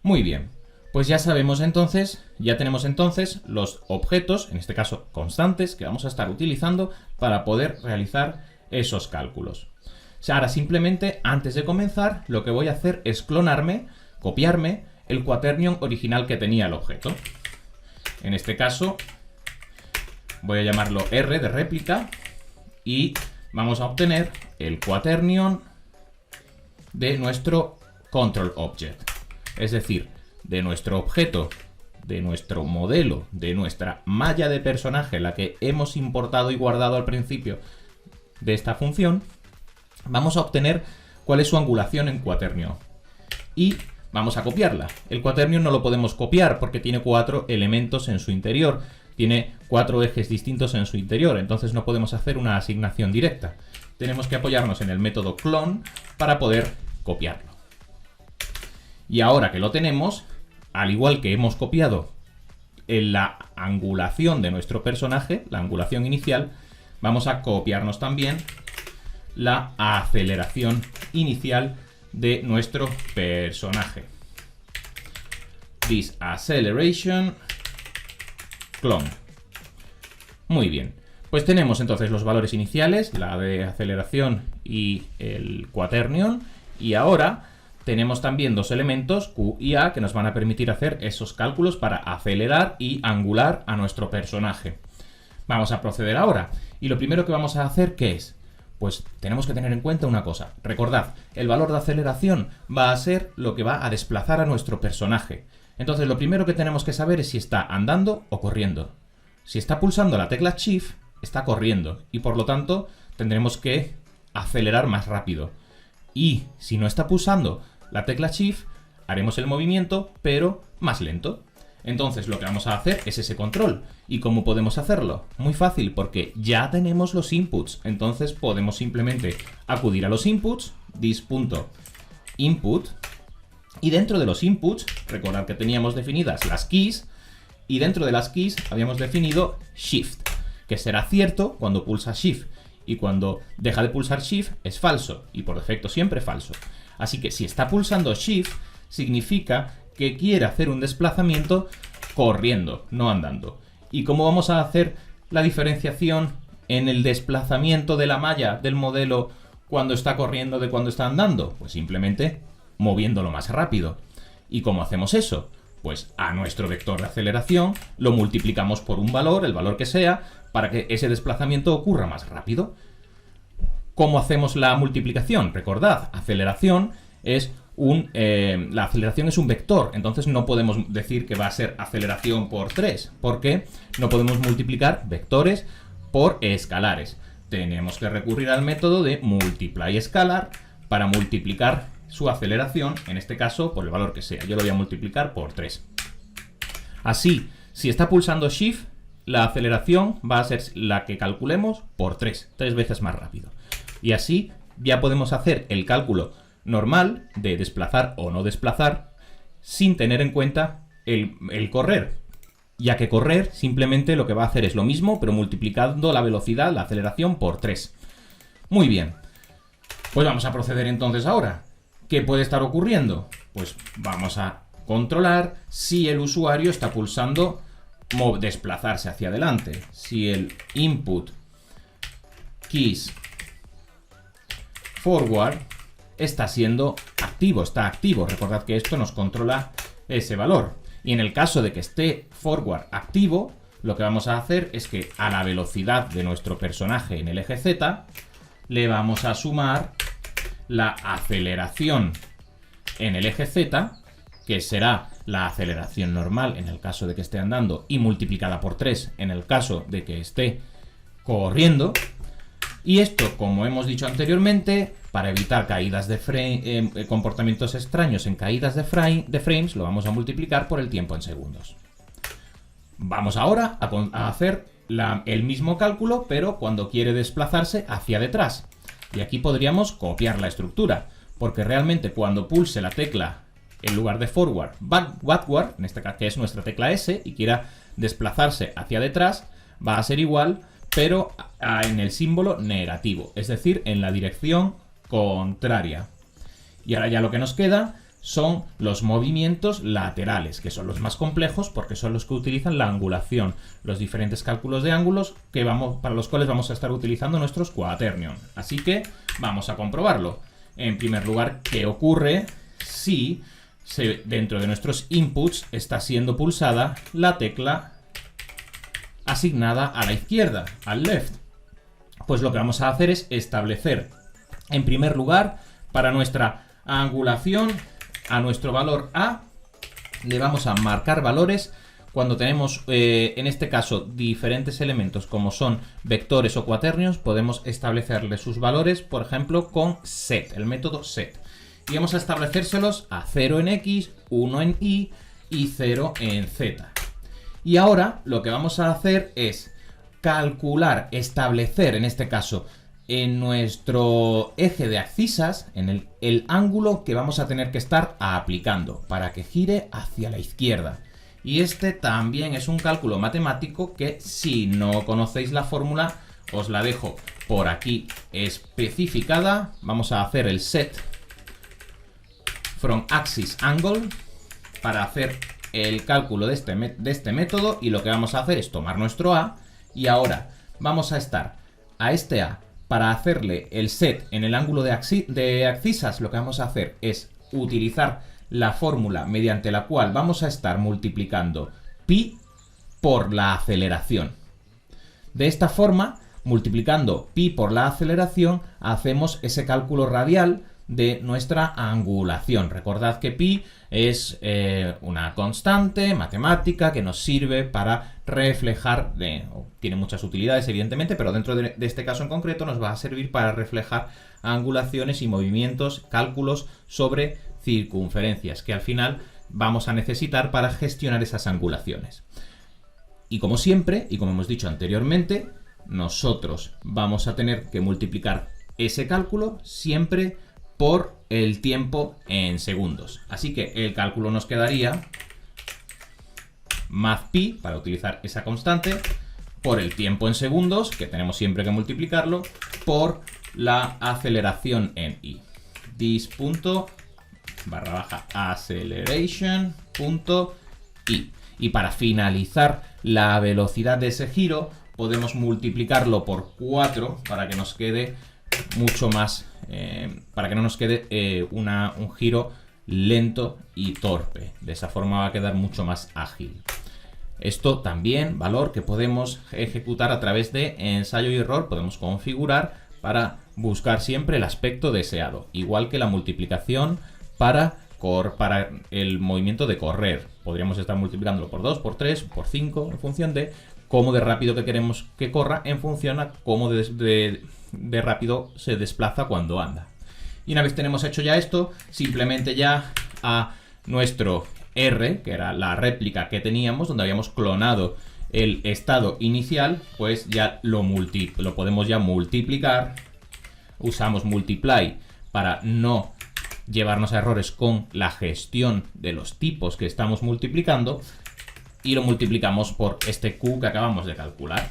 Speaker 1: Muy bien. Pues ya sabemos entonces, ya tenemos entonces los objetos, en este caso constantes, que vamos a estar utilizando para poder realizar esos cálculos. O sea, ahora simplemente, antes de comenzar, lo que voy a hacer es copiarme el quaternion original que tenía el objeto. En este caso, voy a llamarlo R de réplica y vamos a obtener el quaternion de nuestro control object. Es decir, de nuestro objeto, de nuestro modelo, de nuestra malla de personaje, la que hemos importado y guardado al principio de esta función, vamos a obtener cuál es su angulación en quaternion. Y vamos a copiarla. El quaternion no lo podemos copiar porque tiene 4 elementos en su interior, tiene 4 ejes distintos en su interior, entonces no podemos hacer una asignación directa. Tenemos que apoyarnos en el método clone para poder copiarlo. Y ahora que lo tenemos, al igual que hemos copiado en la angulación de nuestro personaje, la angulación inicial, vamos a copiarnos también la aceleración inicial de nuestro personaje. This acceleration clone. Muy bien. Pues tenemos entonces los valores iniciales, la de aceleración y el quaternion, y ahora tenemos también dos elementos, Q y A, que nos van a permitir hacer esos cálculos para acelerar y angular a nuestro personaje. Vamos a proceder ahora. Y lo primero que vamos a hacer, ¿qué es? Pues tenemos que tener en cuenta una cosa. Recordad, el valor de aceleración va a ser lo que va a desplazar a nuestro personaje. Entonces, lo primero que tenemos que saber es si está andando o corriendo. Si está pulsando la tecla Shift, está corriendo y por lo tanto tendremos que acelerar más rápido. Y si no está pulsando la tecla Shift, haremos el movimiento pero más lento. Entonces lo que vamos a hacer es ese control. ¿Y cómo podemos hacerlo? Muy fácil, porque ya tenemos los inputs. Entonces podemos simplemente acudir a los inputs, this.input, y dentro de los inputs, recordad que teníamos definidas las keys, y dentro de las keys habíamos definido shift, que será cierto cuando pulsa shift, y cuando deja de pulsar shift es falso, y por defecto siempre falso. Así que si está pulsando shift, significa que quiere hacer un desplazamiento corriendo, no andando. ¿Y cómo vamos a hacer la diferenciación en el desplazamiento de la malla del modelo cuando está corriendo de cuando está andando? Pues simplemente moviéndolo más rápido. ¿Y cómo hacemos eso? Pues a nuestro vector de aceleración lo multiplicamos por un valor, el valor que sea, para que ese desplazamiento ocurra más rápido. ¿Cómo hacemos la multiplicación? Recordad, aceleración es la aceleración es un vector, entonces no podemos decir que va a ser aceleración por 3, porque no podemos multiplicar vectores por escalares. Tenemos que recurrir al método de multiply scalar para multiplicar su aceleración, en este caso por el valor que sea. Yo lo voy a multiplicar por 3. Así, si está pulsando Shift, la aceleración va a ser la que calculemos por 3 veces más rápido. Y así ya podemos hacer el cálculo normal de desplazar o no desplazar sin tener en cuenta el correr, ya que correr simplemente lo que va a hacer es lo mismo pero multiplicando la velocidad, la aceleración por 3. Muy bien, pues vamos a proceder entonces ahora. ¿Qué puede estar ocurriendo? Pues vamos a controlar si el usuario está pulsando desplazarse hacia adelante. Si el input keys forward está siendo activo, está activo. Recordad que esto nos controla ese valor. Y en el caso de que esté forward activo, lo que vamos a hacer es que a la velocidad de nuestro personaje en el eje Z le vamos a sumar la aceleración en el eje Z, que será la aceleración normal en el caso de que esté andando y multiplicada por 3 en el caso de que esté corriendo. Y esto, como hemos dicho anteriormente, para evitar caídas de comportamientos extraños en caídas de frames, lo vamos a multiplicar por el tiempo en segundos. Vamos ahora a hacer el mismo cálculo, pero cuando quiere desplazarse hacia detrás. Y aquí podríamos copiar la estructura, porque realmente cuando pulse la tecla en lugar de forward, backward, en este caso que es nuestra tecla S, y quiera desplazarse hacia detrás, va a ser igual, pero en el símbolo negativo, es decir, en la dirección contraria. Y ahora ya lo que nos queda son los movimientos laterales, que son los más complejos porque son los que utilizan la angulación, los diferentes cálculos de ángulos para los cuales vamos a estar utilizando nuestros quaternion. Así que vamos a comprobarlo. En primer lugar, ¿qué ocurre si dentro de nuestros inputs está siendo pulsada la tecla asignada a la izquierda, al left? Pues lo que vamos a hacer es establecer, en primer lugar, para nuestra angulación, a nuestro valor A, le vamos a marcar valores cuando tenemos, en este caso, diferentes elementos como son vectores o cuaternios, podemos establecerle sus valores, por ejemplo, con set, el método set. Y vamos a establecérselos a 0 en X, 1 en Y y 0 en Z. Y ahora lo que vamos a hacer es calcular, establecer, en este caso, en nuestro eje de abscisas, en el ángulo que vamos a tener que estar aplicando para que gire hacia la izquierda. Y este también es un cálculo matemático que, si no conocéis la fórmula, os la dejo por aquí especificada. Vamos a hacer el set from axis angle para hacer el cálculo de este método, y lo que vamos a hacer es tomar nuestro A y ahora vamos a estar a este A. Para hacerle el set en el ángulo de abscisas, lo que vamos a hacer es utilizar la fórmula mediante la cual vamos a estar multiplicando pi por la aceleración. De esta forma, multiplicando pi por la aceleración, hacemos ese cálculo radial de nuestra angulación. Recordad que pi es una constante matemática que nos sirve para reflejar, tiene muchas utilidades evidentemente, pero dentro de este caso en concreto nos va a servir para reflejar angulaciones y movimientos, cálculos sobre circunferencias, que al final vamos a necesitar para gestionar esas angulaciones. Y como siempre, y como hemos dicho anteriormente, nosotros vamos a tener que multiplicar ese cálculo siempre por el tiempo en segundos. Así que el cálculo nos quedaría mathpi, para utilizar esa constante, por el tiempo en segundos, que tenemos siempre que multiplicarlo, por la aceleración en i. This.acceleration.i. Y para finalizar la velocidad de ese giro, podemos multiplicarlo por 4 para que nos quede mucho más, para que no nos quede un giro lento y torpe. De esa forma va a quedar mucho más ágil. Esto también, valor que podemos ejecutar a través de ensayo y error, podemos configurar para buscar siempre el aspecto deseado. Igual que la multiplicación para el movimiento de correr. Podríamos estar multiplicándolo por 2, por 3, por 5, en función de cómo de rápido que queremos que corra, en función a cómo de rápido se desplaza cuando anda. Y una vez tenemos hecho ya esto, simplemente ya a nuestro R, que era la réplica que teníamos, donde habíamos clonado el estado inicial, pues ya lo podemos ya multiplicar. Usamos multiply para no llevarnos a errores con la gestión de los tipos que estamos multiplicando, y lo multiplicamos por este Q que acabamos de calcular.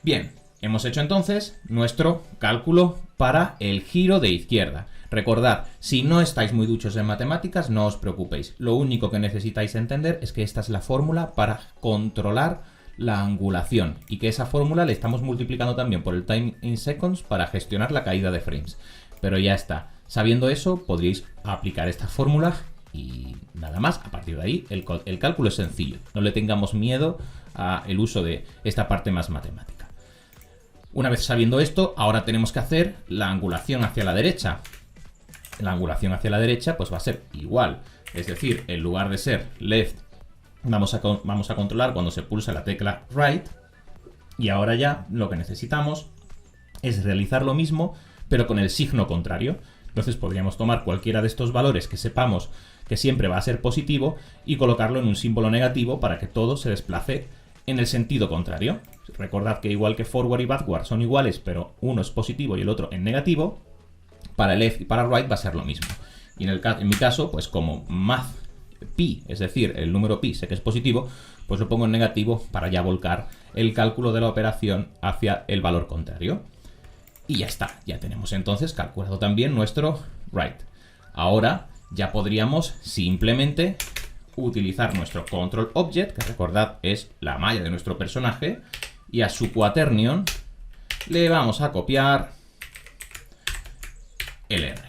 Speaker 1: Bien, hemos hecho entonces nuestro cálculo para el giro de izquierda. Recordad, si no estáis muy duchos en matemáticas, no os preocupéis. Lo único que necesitáis entender es que esta es la fórmula para controlar la angulación, y que esa fórmula le estamos multiplicando también por el time in seconds para gestionar la caída de frames. Pero ya está. Sabiendo eso, podréis aplicar esta fórmula y nada más. A partir de ahí, el cálculo es sencillo. No le tengamos miedo al uso de esta parte más matemática. Una vez sabiendo esto, ahora tenemos que hacer la angulación hacia la derecha. La angulación hacia la derecha pues va a ser igual. Es decir, en lugar de ser left, vamos a controlar cuando se pulsa la tecla right. Y ahora ya lo que necesitamos es realizar lo mismo, pero con el signo contrario. Entonces podríamos tomar cualquiera de estos valores que sepamos que siempre va a ser positivo y colocarlo en un símbolo negativo para que todo se desplace en el sentido contrario. Recordad que igual que forward y backward son iguales, pero uno es positivo y el otro en negativo, para left y para right va a ser lo mismo. Y en mi caso, pues como math pi, es decir, el número pi sé que es positivo, pues lo pongo en negativo para ya volcar el cálculo de la operación hacia el valor contrario. Y ya está, ya tenemos entonces calculado también nuestro right. Ahora ya podríamos simplemente utilizar nuestro control object, que recordad es la malla de nuestro personaje, y a su quaternion le vamos a copiar el R.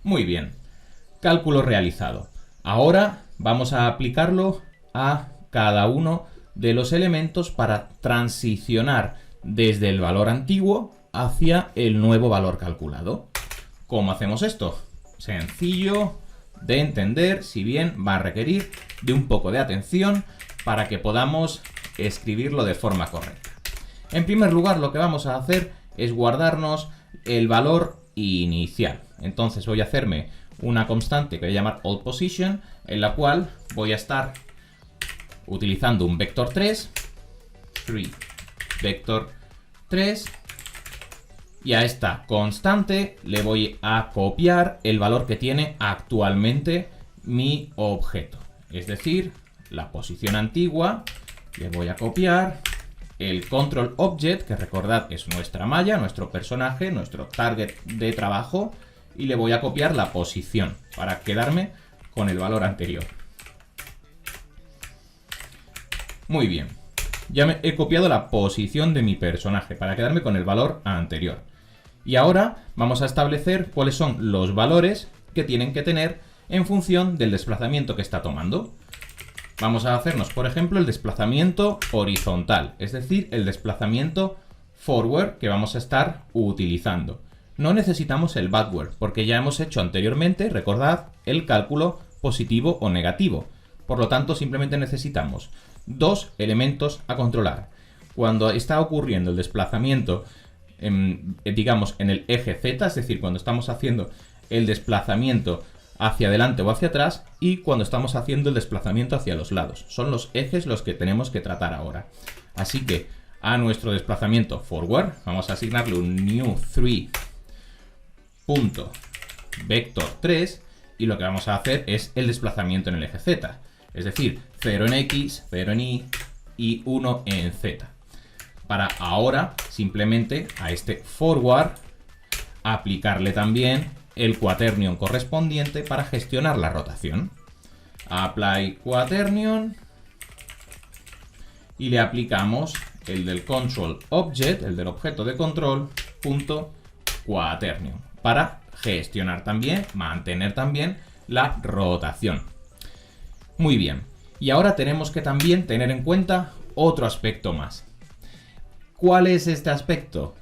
Speaker 1: Muy bien, cálculo realizado. Ahora vamos a aplicarlo a cada uno de los elementos para transicionar desde el valor antiguo hacia el nuevo valor calculado. ¿Cómo hacemos esto? Sencillo de entender, si bien va a requerir de un poco de atención para que podamos escribirlo de forma correcta. En primer lugar, lo que vamos a hacer es guardarnos el valor inicial. Entonces voy a hacerme una constante que voy a llamar old position, en la cual voy a estar utilizando un vector 3, vector 3, y a esta constante le voy a copiar el valor que tiene actualmente mi objeto. Es decir, la posición antigua, le voy a copiar el control object, que recordad es nuestra malla, nuestro personaje, nuestro target de trabajo, y le voy a copiar la posición para quedarme con el valor anterior. Muy bien, ya me he copiado la posición de mi personaje para quedarme con el valor anterior. Y ahora vamos a establecer cuáles son los valores que tienen que tener en función del desplazamiento que está tomando. Vamos a hacernos, por ejemplo, el desplazamiento horizontal, es decir, el desplazamiento forward que vamos a estar utilizando. No necesitamos el backward, porque ya hemos hecho anteriormente, recordad, el cálculo positivo o negativo. Por lo tanto, simplemente necesitamos dos elementos a controlar. Cuando está ocurriendo el desplazamiento, digamos, en el eje Z, es decir, cuando estamos haciendo el desplazamiento hacia adelante o hacia atrás, y cuando estamos haciendo el desplazamiento hacia los lados. Son los ejes los que tenemos que tratar ahora. Así que a nuestro desplazamiento forward vamos a asignarle un new 3.vector3 y lo que vamos a hacer es el desplazamiento en el eje Z. Es decir, 0 en X, 0 en Y y 1 en Z. Para ahora, simplemente a este forward, aplicarle también el quaternion correspondiente para gestionar la rotación. Apply quaternion y le aplicamos el del control object, el del objeto de control, punto quaternion, para gestionar también, mantener también la rotación. Muy bien. Y ahora tenemos que también tener en cuenta otro aspecto más. ¿Cuál es este aspecto?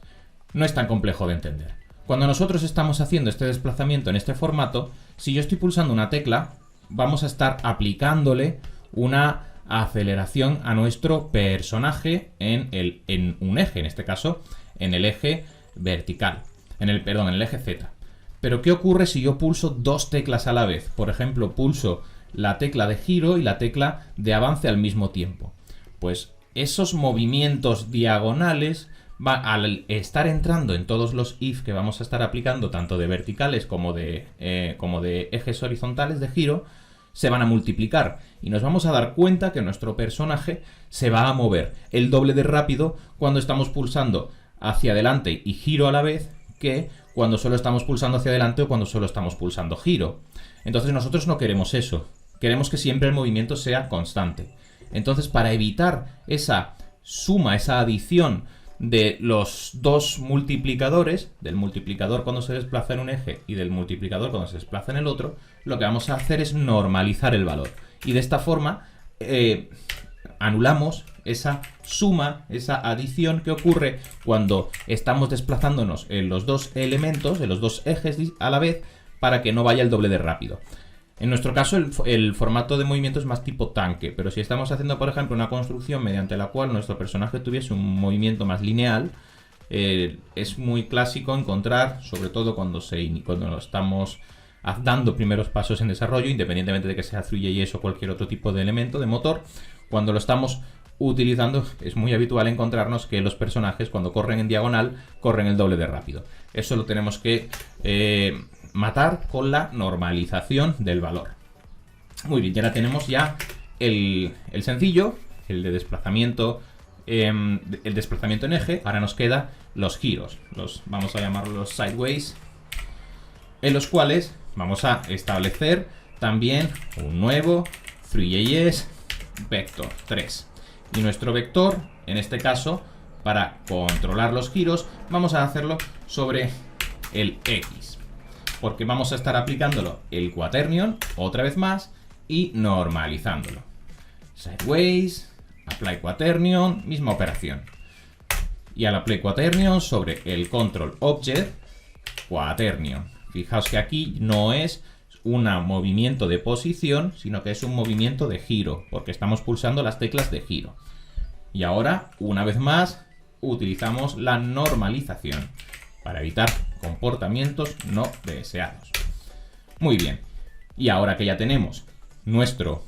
Speaker 1: No es tan complejo de entender. Cuando nosotros estamos haciendo este desplazamiento en este formato, si yo estoy pulsando una tecla, vamos a estar aplicándole una aceleración a nuestro personaje en un eje, en este caso en el eje vertical, en el eje Z. Pero ¿qué ocurre si yo pulso dos teclas a la vez? Por ejemplo, pulso la tecla de giro y la tecla de avance al mismo tiempo. Pues esos movimientos diagonales, al estar entrando en todos los if que vamos a estar aplicando, tanto de verticales como de ejes horizontales de giro, se van a multiplicar y nos vamos a dar cuenta que nuestro personaje se va a mover el doble de rápido cuando estamos pulsando hacia adelante y giro a la vez que cuando solo estamos pulsando hacia adelante o cuando solo estamos pulsando giro. Entonces nosotros no queremos eso, queremos que siempre el movimiento sea constante. Entonces, para evitar esa suma, esa adición de los dos multiplicadores, del multiplicador cuando se desplaza en un eje y del multiplicador cuando se desplaza en el otro, lo que vamos a hacer es normalizar el valor. Y de esta forma anulamos esa suma, esa adición que ocurre cuando estamos desplazándonos en los dos elementos, en los dos ejes a la vez, para que no vaya el doble de rápido. En nuestro caso, el formato de movimiento es más tipo tanque, pero si estamos haciendo, por ejemplo, una construcción mediante la cual nuestro personaje tuviese un movimiento más lineal, es muy clásico encontrar, sobre todo cuando estamos dando primeros pasos en desarrollo, independientemente de que sea 3JS o cualquier otro tipo de elemento de motor, cuando lo estamos utilizando es muy habitual encontrarnos que los personajes cuando corren en diagonal corren el doble de rápido. Eso lo tenemos que matar con la normalización del valor. Muy bien, y ahora tenemos ya el sencillo, el de desplazamiento, el desplazamiento en eje. Ahora nos quedan los giros, vamos a llamarlos los sideways, en los cuales vamos a establecer también un nuevo 3JS vector 3. Y nuestro vector, en este caso, para controlar los giros, vamos a hacerlo sobre el X, porque vamos a estar aplicándolo el quaternion otra vez más y normalizándolo. Sideways, apply quaternion, misma operación. Y al apply quaternion sobre el control object, quaternion. Fijaos que aquí no es un movimiento de posición, sino que es un movimiento de giro, porque estamos pulsando las teclas de giro. Y ahora, una vez más, utilizamos la normalización para evitar comportamientos no deseados. Muy bien. Y ahora que ya tenemos nuestro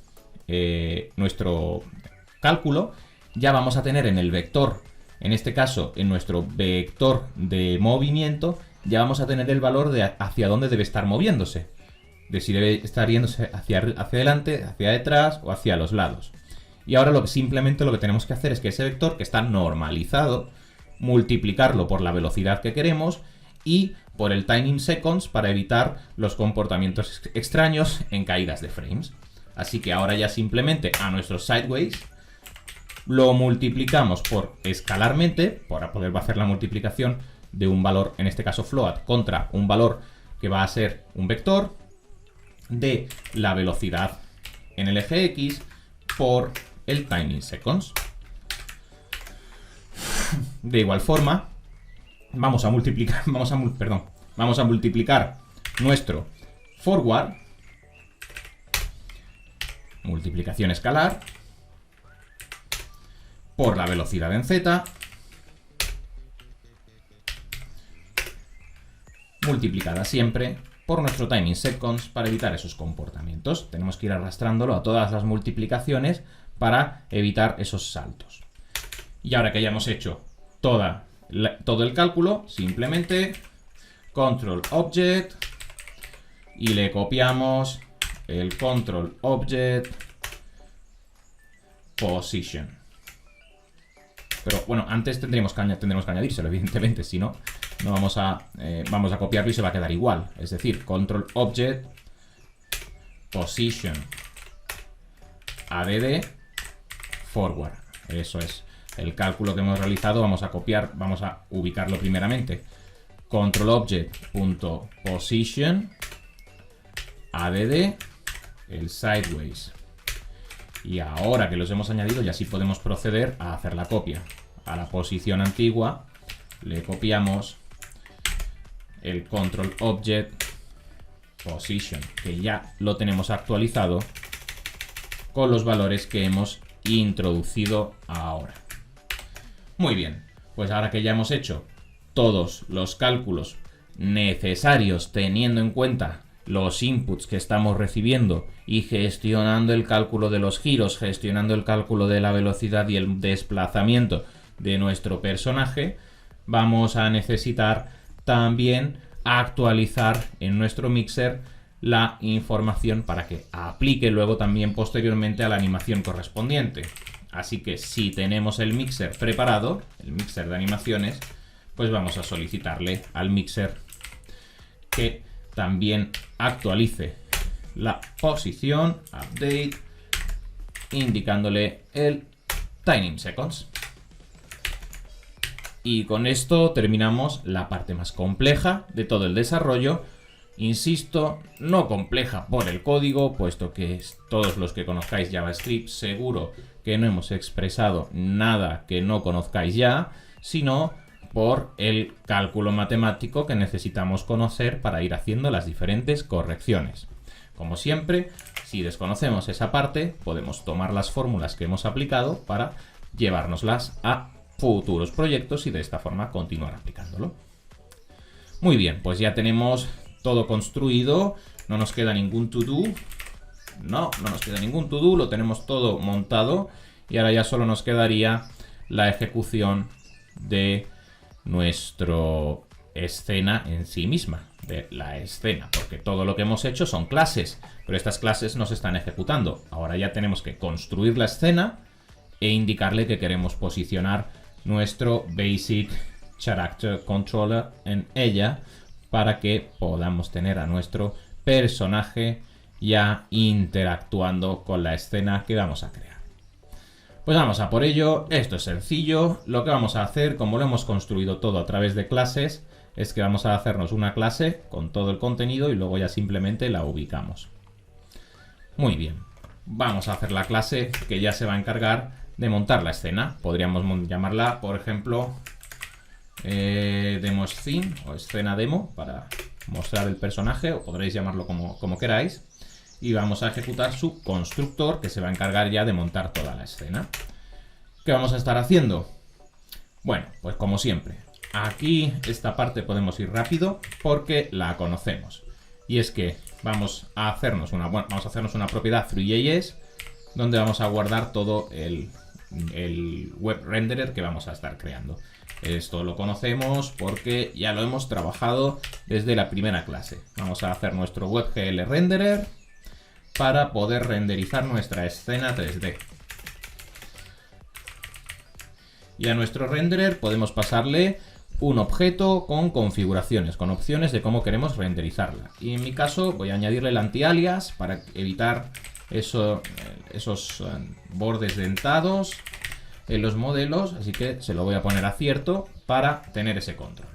Speaker 1: cálculo, ya vamos a tener en el vector, en este caso en nuestro vector de movimiento, ya vamos a tener el valor de hacia dónde debe estar moviéndose. De si debe estar yéndose hacia adelante, hacia detrás o hacia los lados. Y ahora simplemente lo que tenemos que hacer es que ese vector que está normalizado, multiplicarlo por la velocidad que queremos y por el time in seconds para evitar los comportamientos extraños en caídas de frames. Así que ahora ya simplemente a nuestro sideways lo multiplicamos por escalarmente, para poder hacer la multiplicación de un valor, en este caso float, contra un valor que va a ser un vector de la velocidad en el eje X por el time in seconds. De igual forma, vamos a multiplicar, vamos a multiplicar nuestro forward, multiplicación escalar, por la velocidad en z, multiplicada siempre por nuestro time in seconds para evitar esos comportamientos. Tenemos que ir arrastrándolo a todas las multiplicaciones para evitar esos saltos. Y ahora que ya hemos hecho todo el cálculo, simplemente control object y le copiamos el control object position. Pero bueno, antes tendremos que añadírselo, evidentemente, si no, no vamos a copiarlo y se va a quedar igual. Es decir, control object position add forward. Eso es. El cálculo que hemos realizado vamos a ubicarlo primeramente. Control object.position add el sideways. Y ahora que los hemos añadido, ya sí podemos proceder a hacer la copia. A la posición antigua le copiamos el control object position, que ya lo tenemos actualizado con los valores que hemos introducido ahora. Muy bien, pues ahora que ya hemos hecho todos los cálculos necesarios teniendo en cuenta los inputs que estamos recibiendo y gestionando el cálculo de los giros, gestionando el cálculo de la velocidad y el desplazamiento de nuestro personaje, vamos a necesitar también actualizar en nuestro mixer la información para que aplique luego también posteriormente a la animación correspondiente. Así que si tenemos el mixer preparado, el mixer de animaciones, pues vamos a solicitarle al mixer que también actualice la posición, update, indicándole el time in seconds. Y con esto terminamos la parte más compleja de todo el desarrollo. Insisto, no compleja por el código, puesto que todos los que conozcáis JavaScript seguro que no hemos expresado nada que no conozcáis ya, sino por el cálculo matemático que necesitamos conocer para ir haciendo las diferentes correcciones. Como siempre, si desconocemos esa parte, podemos tomar las fórmulas que hemos aplicado para llevárnoslas a futuros proyectos y de esta forma continuar aplicándolo. Muy bien, pues ya tenemos todo construido, no nos queda ningún to-do. No nos queda ningún to-do, lo tenemos todo montado y ahora ya solo nos quedaría la ejecución de nuestra escena en sí misma, de la escena, porque todo lo que hemos hecho son clases, pero estas clases no se están ejecutando. Ahora ya tenemos que construir la escena e indicarle que queremos posicionar nuestro Basic Character Controller en ella para que podamos tener a nuestro personaje ya interactuando con la escena que vamos a crear. Pues vamos a por ello. Esto es sencillo. Lo que vamos a hacer, como lo hemos construido todo a través de clases, es que vamos a hacernos una clase con todo el contenido y luego ya simplemente la ubicamos. Muy bien. Vamos a hacer la clase que ya se va a encargar de montar la escena. Podríamos llamarla, por ejemplo, demo scene o escena demo para mostrar el personaje, o podréis llamarlo como queráis. Y vamos a ejecutar su constructor, que se va a encargar ya de montar toda la escena. ¿Qué vamos a estar haciendo? Bueno, pues como siempre, aquí esta parte podemos ir rápido porque la conocemos. Y es que vamos a hacernos una propiedad Three.js donde vamos a guardar todo el web renderer que vamos a estar creando. Esto lo conocemos porque ya lo hemos trabajado desde la primera clase. Vamos a hacer nuestro WebGL renderer para poder renderizar nuestra escena 3D. Y a nuestro renderer podemos pasarle un objeto con configuraciones, con opciones de cómo queremos renderizarla. Y en mi caso voy a añadirle el anti-alias para evitar esos bordes dentados en los modelos, así que se lo voy a poner a cierto para tener ese control.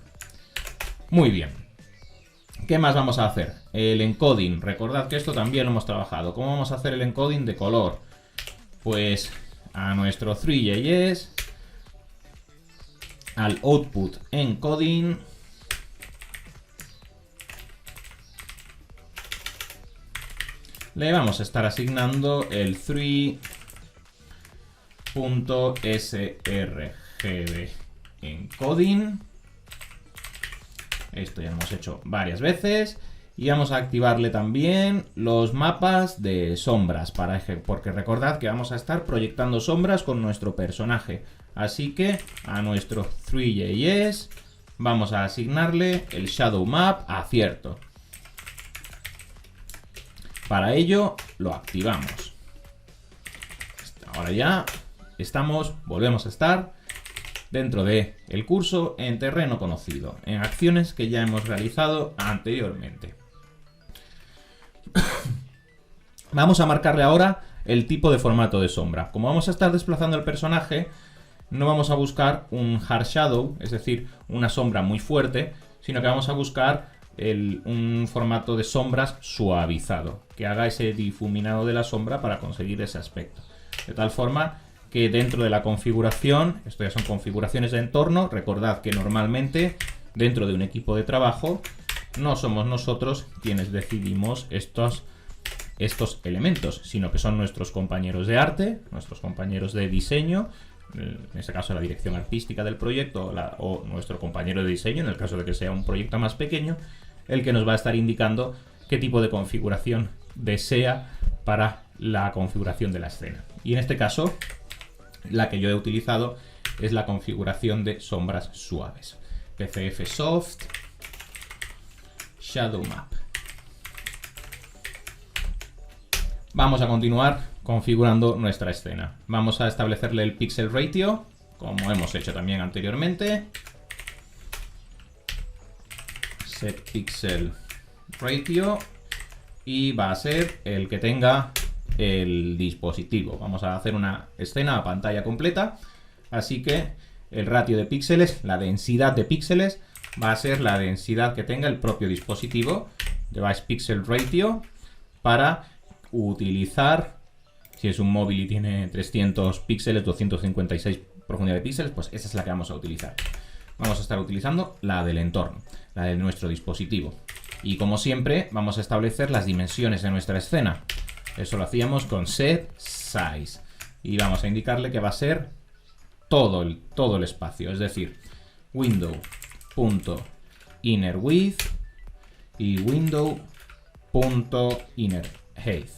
Speaker 1: Muy bien. ¿Qué más vamos a hacer? El encoding. Recordad que esto también lo hemos trabajado. ¿Cómo vamos a hacer el encoding de color? Pues a nuestro Three.js al output encoding le vamos a estar asignando el 3.srgb encoding. Esto ya lo hemos hecho varias veces. Y vamos a activarle también los mapas de sombras, porque recordad que vamos a estar proyectando sombras con nuestro personaje. Así que a nuestro 3JS vamos a asignarle el Shadow Map a cierto. Para ello lo activamos. Ahora ya volvemos a estar dentro del curso en terreno conocido, en acciones que ya hemos realizado anteriormente. Vamos a marcarle ahora el tipo de formato de sombra. Como vamos a estar desplazando el personaje, no vamos a buscar un hard shadow, es decir, una sombra muy fuerte, sino que vamos a buscar un formato de sombras suavizado, que haga ese difuminado de la sombra para conseguir ese aspecto. De tal forma que dentro de la configuración, esto ya son configuraciones de entorno, recordad que normalmente dentro de un equipo de trabajo no somos nosotros quienes decidimos estos elementos, sino que son nuestros compañeros de arte, nuestros compañeros de diseño, en este caso la dirección artística del proyecto o nuestro compañero de diseño, en el caso de que sea un proyecto más pequeño, el que nos va a estar indicando qué tipo de configuración desea para la configuración de la escena. Y en este caso, la que yo he utilizado es la configuración de sombras suaves. PCF Soft Shadow Map. Vamos a continuar configurando nuestra escena. Vamos a establecerle el pixel ratio, como hemos hecho también anteriormente. Set pixel ratio. Y va a ser el que tenga el dispositivo. Vamos a hacer una escena a pantalla completa. Así que el ratio de píxeles, la densidad de píxeles, va a ser la densidad que tenga el propio dispositivo. Device Pixel Ratio, para utilizar, si es un móvil y tiene 300 píxeles, 256 profundidad de píxeles, pues esa es la que vamos a utilizar. Vamos a estar utilizando la del entorno, la de nuestro dispositivo. Y como siempre, vamos a establecer las dimensiones de nuestra escena. Eso lo hacíamos con Set Size. Y vamos a indicarle que va a ser todo el espacio, es decir, window.innerWidth y window.innerHeight,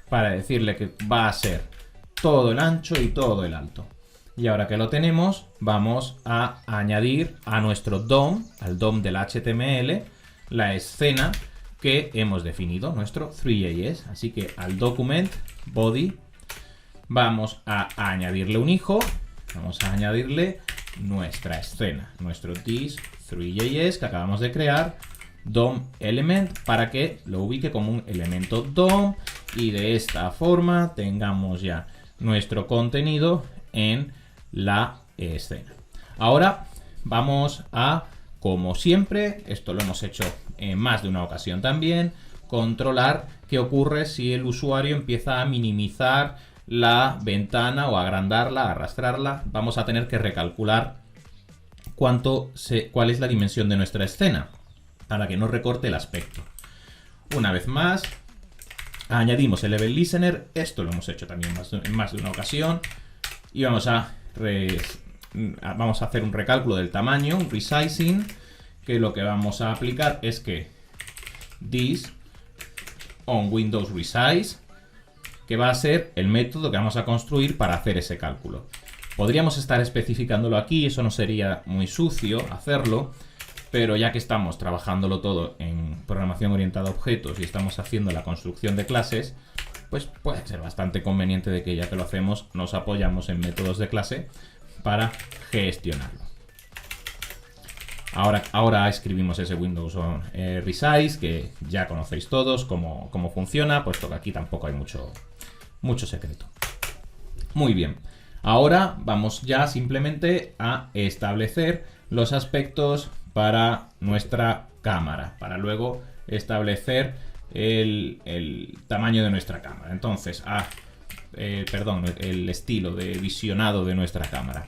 Speaker 1: para decirle que va a ser todo el ancho y todo el alto. Y ahora que lo tenemos, vamos a añadir a nuestro DOM, al DOM del HTML, la escena que hemos definido, nuestro 3JS. Así que al document body vamos a añadirle un hijo, vamos a añadirle nuestra escena, nuestro this3js que acabamos de crear, DOM element, para que lo ubique como un elemento DOM y de esta forma tengamos ya nuestro contenido en la escena. Ahora vamos a, como siempre, esto lo hemos hecho en más de una ocasión también, controlar qué ocurre si el usuario empieza a minimizar la ventana o agrandarla, arrastrarla. Vamos a tener que recalcular cuál es la dimensión de nuestra escena para que no recorte el aspecto. Una vez más, añadimos el Level Listener. Esto lo hemos hecho también en más de una ocasión. Y vamos a hacer un recálculo del tamaño, un resizing, que lo que vamos a aplicar es que this on Windows Resize, que va a ser el método que vamos a construir para hacer ese cálculo. Podríamos estar especificándolo aquí, eso no sería muy sucio hacerlo, pero ya que estamos trabajándolo todo en programación orientada a objetos y estamos haciendo la construcción de clases, pues puede ser bastante conveniente de que ya que lo hacemos nos apoyamos en métodos de clase para gestionarlo. Ahora escribimos ese Windows Resize, que ya conocéis todos cómo funciona, puesto que aquí tampoco hay mucho secreto. Muy bien, ahora vamos ya simplemente a establecer los aspectos para nuestra cámara, para luego establecer el tamaño de nuestra cámara. Entonces, el estilo de visionado de nuestra cámara.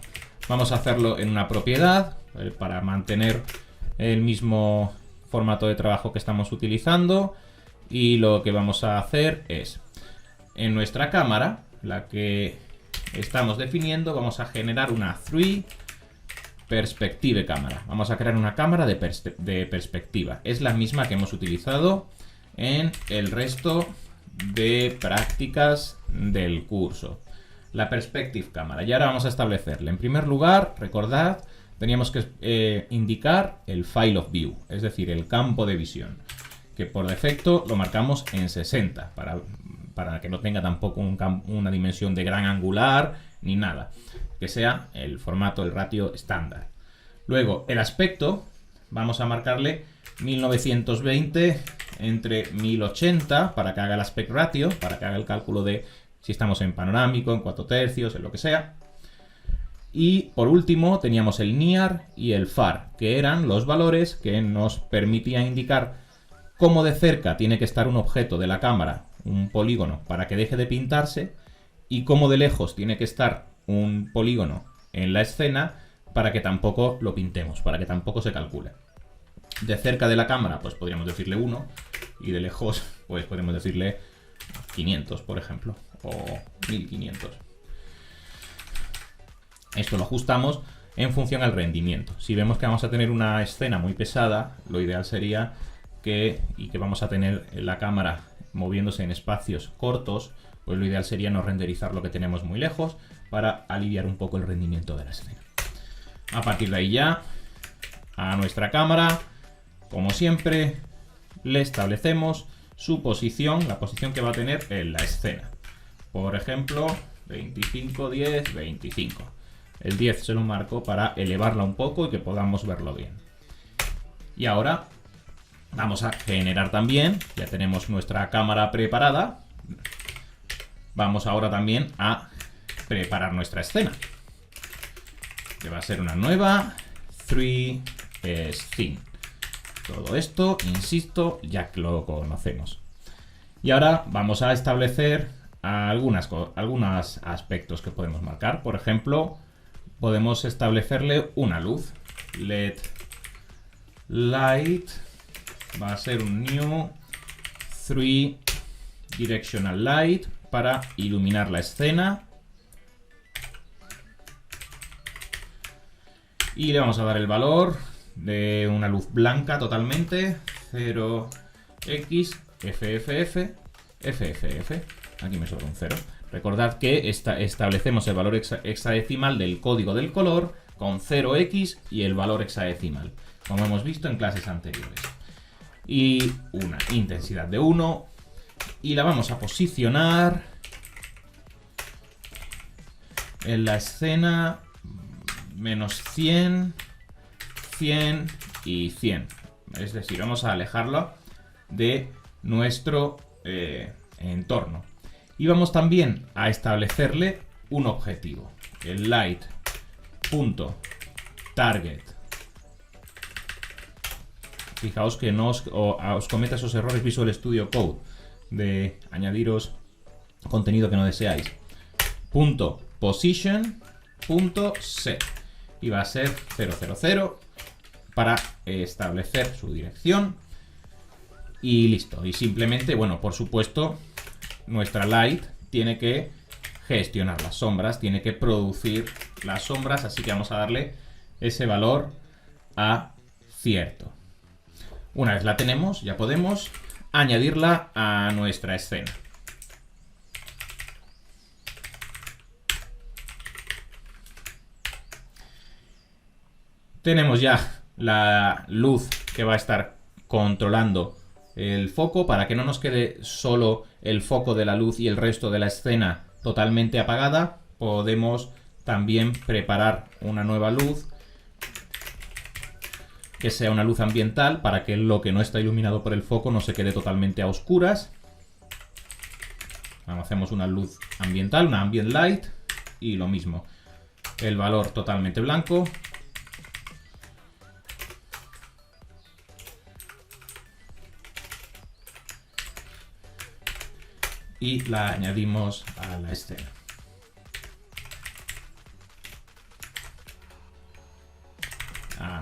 Speaker 1: Vamos a hacerlo en una propiedad para mantener el mismo formato de trabajo que estamos utilizando. Y lo que vamos a hacer es, en nuestra cámara, la que estamos definiendo, vamos a generar una 3 Perspective cámara. Vamos a crear una cámara de perspectiva. Es la misma que hemos utilizado en el resto de prácticas del curso. La Perspective cámara. Y ahora vamos a establecerle. En primer lugar, recordad, teníamos que indicar el File of View, es decir, el campo de visión, que por defecto lo marcamos en 60, para que no tenga tampoco una dimensión de gran angular ni nada, que sea el formato, el ratio estándar. Luego, el aspecto, vamos a marcarle 1920 entre 1080 para que haga el aspect ratio, para que haga el cálculo de si estamos en panorámico, en 4 tercios, en lo que sea. Y por último teníamos el near y el far, que eran los valores que nos permitían indicar cómo de cerca tiene que estar un objeto de la cámara, un polígono, para que deje de pintarse, y cómo de lejos tiene que estar un polígono en la escena para que tampoco lo pintemos, para que tampoco se calcule. De cerca de la cámara, pues podríamos decirle 1, y de lejos, pues podemos decirle 500, por ejemplo, o 1500. Esto lo ajustamos en función al rendimiento. Si vemos que vamos a tener una escena muy pesada, lo ideal sería que vamos a tener la cámara moviéndose en espacios cortos, pues lo ideal sería no renderizar lo que tenemos muy lejos para aliviar un poco el rendimiento de la escena. A partir de ahí ya, a nuestra cámara, como siempre, le establecemos su posición, la posición que va a tener en la escena. Por ejemplo, 25, 10, 25. El 10 se lo marco para elevarla un poco y que podamos verlo bien. Y ahora vamos a generar también, ya tenemos nuestra cámara preparada, vamos ahora también a preparar nuestra escena, que va a ser una nueva 3 Scene. Todo esto, insisto, ya que lo conocemos. Y ahora vamos a establecer algunos aspectos que podemos marcar. Por ejemplo, podemos establecerle una luz. LED Light va a ser un new 3 Directional Light para iluminar la escena. Y le vamos a dar el valor de una luz blanca totalmente, 0x, FFF, FFF. Aquí me sobra un 0. Recordad que establecemos el valor hexadecimal del código del color con 0x y el valor hexadecimal, como hemos visto en clases anteriores. Y una intensidad de 1. Y la vamos a posicionar en la escena menos 100, 100 y 100. Es decir, vamos a alejarlo de nuestro entorno. Y vamos también a establecerle un objetivo. El light.target. Fijaos que no os cometa esos errores Visual Studio Code de añadiros contenido que no deseáis. .position.set. Y va a ser 000 para establecer su dirección. Y listo. Y simplemente, bueno, por supuesto, nuestra light tiene que gestionar las sombras, tiene que producir las sombras, así que vamos a darle ese valor a cierto. Una vez la tenemos, ya podemos añadirla a nuestra escena. Tenemos ya la luz que va a estar controlando el foco para que no nos quede solo el foco de la luz y el resto de la escena totalmente apagada. Podemos también preparar una nueva luz que sea una luz ambiental para que lo que no está iluminado por el foco no se quede totalmente a oscuras. Hacemos una luz ambiental, una ambient light, y lo mismo, el valor totalmente blanco. Y la añadimos a la escena.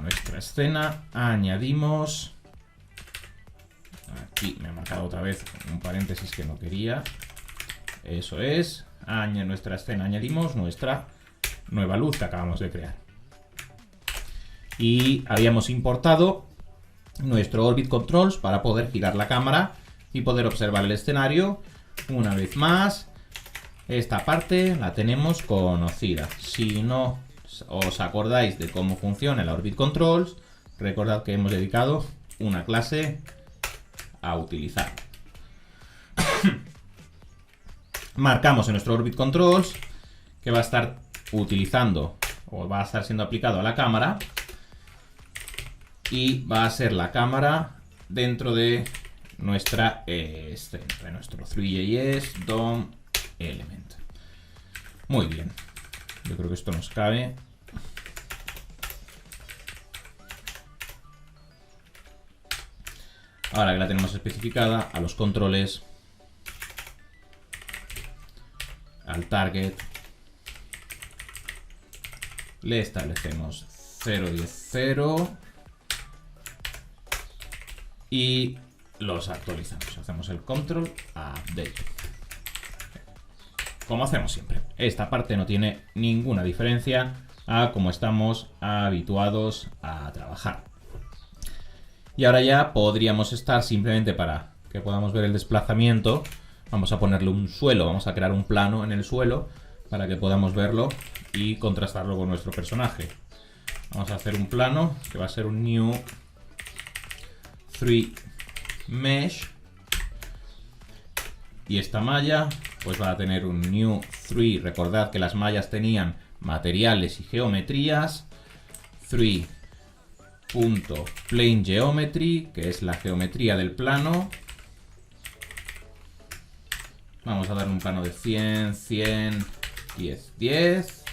Speaker 1: nuestra escena, añadimos... Aquí me ha marcado otra vez un paréntesis que no quería. Eso es. En nuestra escena añadimos nuestra nueva luz que acabamos de crear. Y habíamos importado nuestro Orbit Controls para poder girar la cámara y poder observar el escenario. Una vez más, esta parte la tenemos conocida. Si no os acordáis de cómo funciona el Orbit Controls, recordad que hemos dedicado una clase a utilizar. Marcamos en nuestro Orbit Controls que va a estar utilizando o va a estar siendo aplicado a la cámara y va a ser la cámara dentro de nuestra escena, de nuestro Three.js DOM element. Muy bien, yo creo que esto nos cabe. Ahora que la tenemos especificada, a los controles, al target, le establecemos 0.10.0 y los actualizamos. Hacemos el control update. Como hacemos siempre. Esta parte no tiene ninguna diferencia a como estamos habituados a trabajar. Y ahora ya podríamos estar simplemente para que podamos ver el desplazamiento. Vamos a ponerle un suelo, vamos a crear un plano en el suelo para que podamos verlo y contrastarlo con nuestro personaje. Vamos a hacer un plano que va a ser un new 3 mesh. Y esta malla pues va a tener un new 3. Recordad que las mallas tenían materiales y geometrías. 3.planeGeometry, que es la geometría del plano. Vamos a darle un plano de 100, 100, 10, 10.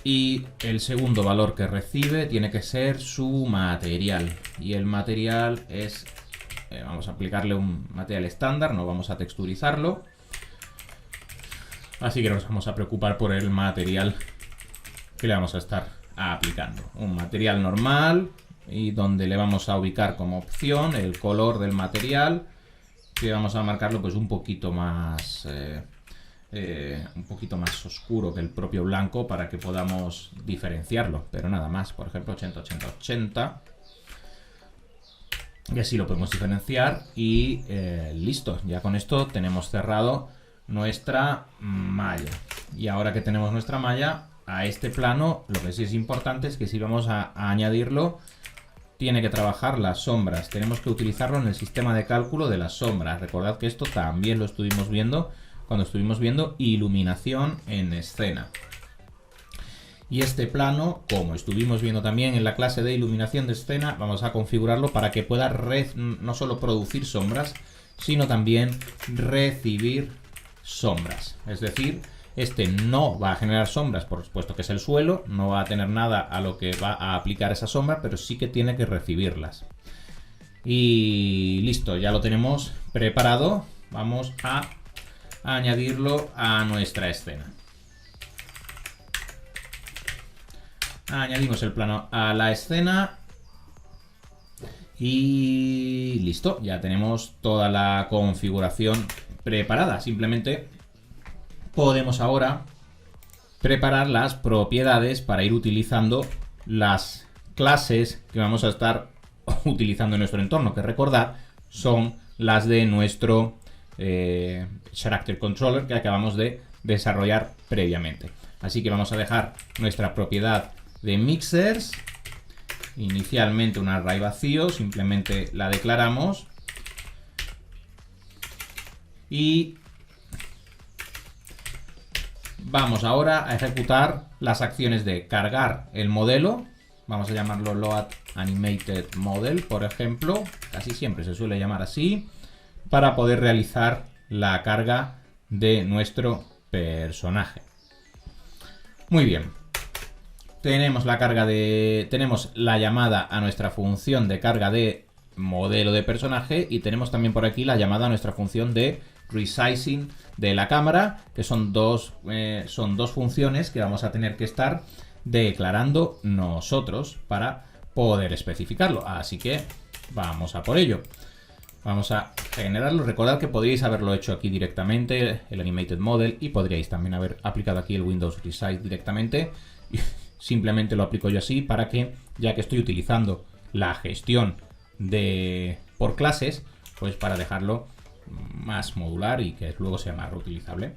Speaker 1: Y el segundo valor que recibe tiene que ser su material. Y el material es... vamos a aplicarle un material estándar, no vamos a texturizarlo. Así que nos vamos a preocupar por el material que le vamos a estar aplicando. Un material normal y donde le vamos a ubicar como opción el color del material, que vamos a marcarlo pues un poquito más oscuro que el propio blanco para que podamos diferenciarlo, pero nada más. Por ejemplo 80, 80, 80. Y así lo podemos diferenciar y listo. Ya con esto tenemos cerrado nuestra malla. Y ahora que tenemos nuestra malla, a este plano lo que sí es importante es que si vamos a añadirlo, tiene que trabajar las sombras. Tenemos que utilizarlo en el sistema de cálculo de las sombras. Recordad que esto también lo estuvimos viendo cuando estuvimos viendo iluminación en escena. Y este plano, como estuvimos viendo también en la clase de iluminación de escena, vamos a configurarlo para que pueda no solo producir sombras, sino también recibir sombras. Es decir, este no va a generar sombras, por supuesto que es el suelo, no va a tener nada a lo que va a aplicar esa sombra, pero sí que tiene que recibirlas. Y listo, ya lo tenemos preparado. Vamos a añadirlo a nuestra escena. Añadimos el plano a la escena y listo, ya tenemos toda la configuración preparada. Simplemente podemos ahora preparar las propiedades para ir utilizando las clases que vamos a estar utilizando en nuestro entorno, que recordad son las de nuestro Character Controller que acabamos de desarrollar previamente. Así que vamos a dejar nuestra propiedad de mixers, inicialmente un array vacío, simplemente la declaramos y vamos ahora a ejecutar las acciones de cargar el modelo. Vamos a llamarlo Load Animated Model, por ejemplo, casi siempre se suele llamar así, para poder realizar la carga de nuestro personaje. Muy bien. Tenemos la llamada a nuestra función de carga de modelo de personaje y tenemos también por aquí la llamada a nuestra función de resizing de la cámara, que son dos funciones que vamos a tener que estar declarando nosotros para poder especificarlo. Así que vamos a por ello. Vamos a generarlo. Recordad que podríais haberlo hecho aquí directamente, el Animated Model, y podríais también haber aplicado aquí el Windows Resize directamente. Simplemente lo aplico yo así para que, ya que estoy utilizando la gestión por clases, pues para dejarlo más modular y que luego sea más reutilizable.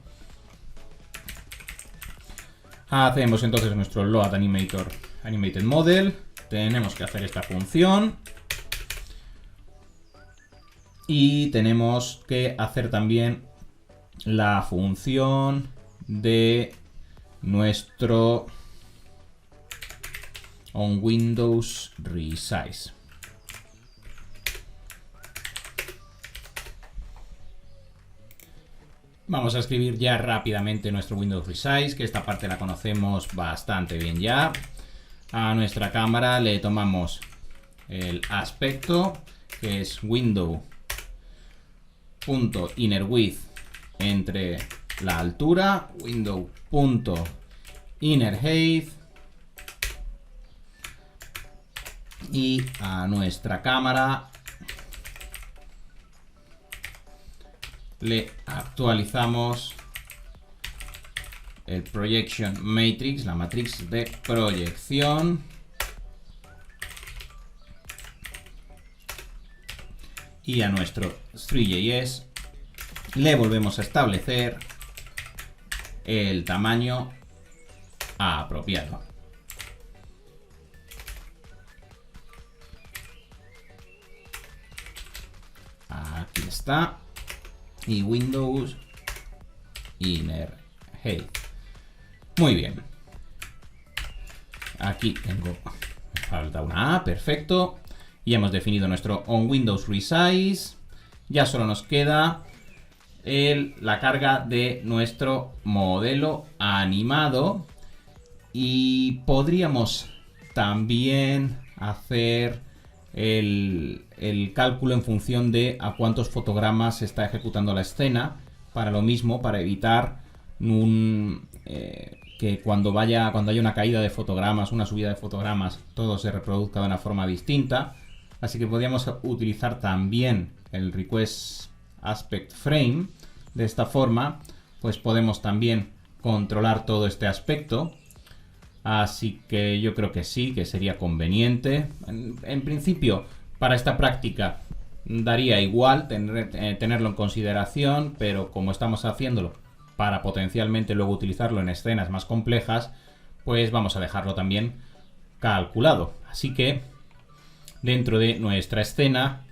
Speaker 1: Hacemos entonces nuestro Load Animated Model. Tenemos que hacer esta función. Y tenemos que hacer también la función de nuestro onWindows Resize. Vamos a escribir ya rápidamente nuestro Windows Resize, que esta parte la conocemos bastante bien ya. A nuestra cámara le tomamos el aspecto, que es window.innerWidth entre la altura, window.innerHeight, y a nuestra cámara le actualizamos el Projection Matrix, la matriz de proyección, y a nuestro Three.js le volvemos a establecer el tamaño apropiado. Aquí está. Y Windows innerHeight. Muy bien. Aquí tengo, me falta una A, perfecto. Y hemos definido nuestro onWindows Resize. Ya solo nos queda la carga de nuestro modelo animado. Y podríamos también hacer el cálculo en función de a cuántos fotogramas se está ejecutando la escena. Para lo mismo, para evitar que cuando haya una caída de fotogramas, una subida de fotogramas, todo se reproduzca de una forma distinta. Así que podríamos utilizar también el Request Aspect Frame. De esta forma, pues podemos también controlar todo este aspecto. Así que yo creo que sí, que sería conveniente. En principio, para esta práctica daría igual tenerlo en consideración, pero como estamos haciéndolo para potencialmente luego utilizarlo en escenas más complejas, pues vamos a dejarlo también calculado. Así que dentro de nuestra escena,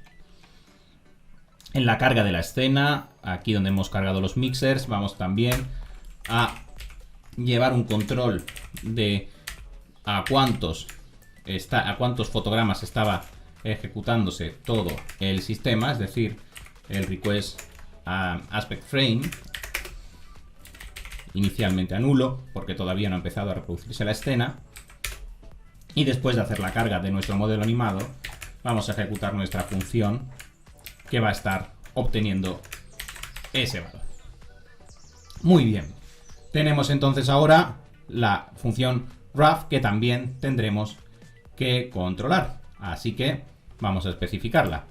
Speaker 1: en la carga de la escena, aquí donde hemos cargado los mixers, vamos también a llevar un control de a cuántos fotogramas estaba ejecutándose todo el sistema, es decir, el Request Aspect Frame, inicialmente a nulo, porque todavía no ha empezado a reproducirse la escena. Y después de hacer la carga de nuestro modelo animado, vamos a ejecutar nuestra función que va a estar obteniendo ese valor. Muy bien. Tenemos entonces ahora la función rough, que también tendremos que controlar. Así que vamos a especificarla.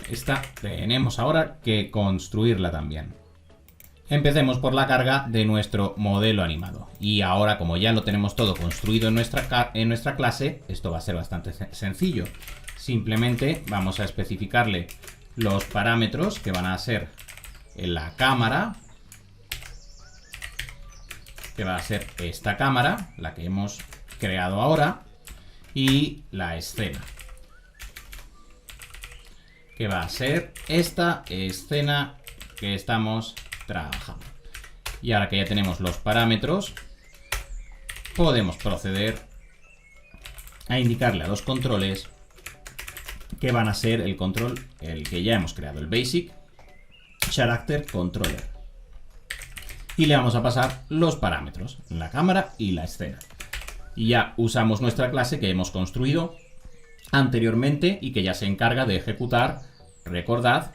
Speaker 1: Esta tenemos ahora que construirla también. Empecemos por la carga de nuestro modelo animado. Y ahora, como ya lo tenemos todo construido en nuestra clase, esto va a ser bastante sencillo. Simplemente vamos a especificarle los parámetros que van a ser en la cámara, que va a ser esta cámara, la que hemos creado ahora, y la escena, que va a ser esta escena que estamos trabajando. Y ahora que ya tenemos los parámetros, podemos proceder a indicarle a los controles que van a ser el control, el que ya hemos creado, el Basic Character Controller. Y le vamos a pasar los parámetros, la cámara y la escena. Y ya usamos nuestra clase que hemos construido anteriormente y que ya se encarga de ejecutar, recordad,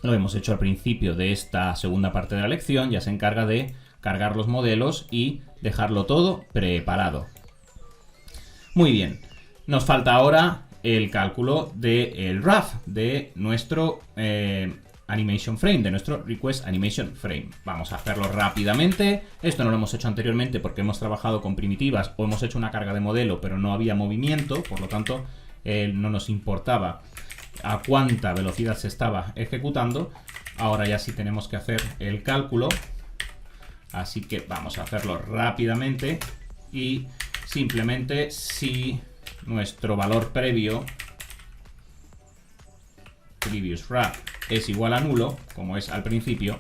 Speaker 1: Lo hemos hecho al principio de esta segunda parte de la lección. Ya se encarga de cargar los modelos y dejarlo todo preparado. Muy bien. Nos falta ahora el cálculo del RAF, de nuestro Animation Frame, de nuestro Request Animation Frame. Vamos a hacerlo rápidamente. Esto no lo hemos hecho anteriormente porque hemos trabajado con primitivas o hemos hecho una carga de modelo pero no había movimiento, por lo tanto no nos importaba a cuánta velocidad se estaba ejecutando. Ahora ya sí tenemos que hacer el cálculo, así que vamos a hacerlo rápidamente y simplemente si nuestro valor previo, previous RAF, es igual a nulo, como es al principio,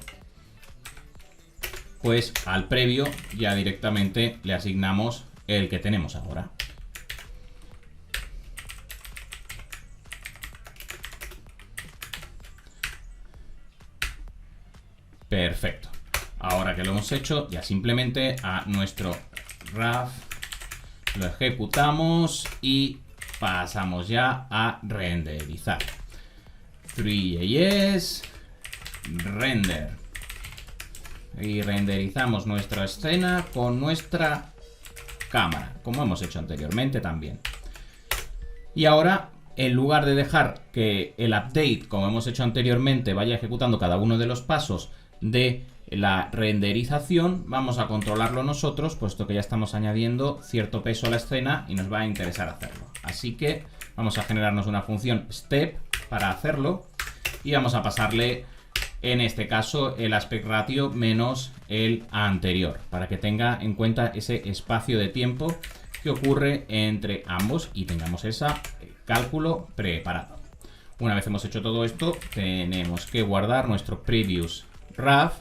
Speaker 1: pues al previo ya directamente le asignamos el que tenemos ahora. Perfecto. Ahora que lo hemos hecho, ya simplemente a nuestro RAF lo ejecutamos y pasamos ya a renderizar. 3JS, render. Y renderizamos nuestra escena con nuestra cámara, como hemos hecho anteriormente también. Y ahora, en lugar de dejar que el update, como hemos hecho anteriormente, vaya ejecutando cada uno de los pasos de la renderización, vamos a controlarlo nosotros, puesto que ya estamos añadiendo cierto peso a la escena y nos va a interesar hacerlo. Así que vamos a generarnos una función step para hacerlo y vamos a pasarle, en este caso, el aspect ratio menos el anterior, para que tenga en cuenta ese espacio de tiempo que ocurre entre ambos y tengamos ese cálculo preparado. Una vez hemos hecho todo esto, tenemos que guardar nuestro previous RAF,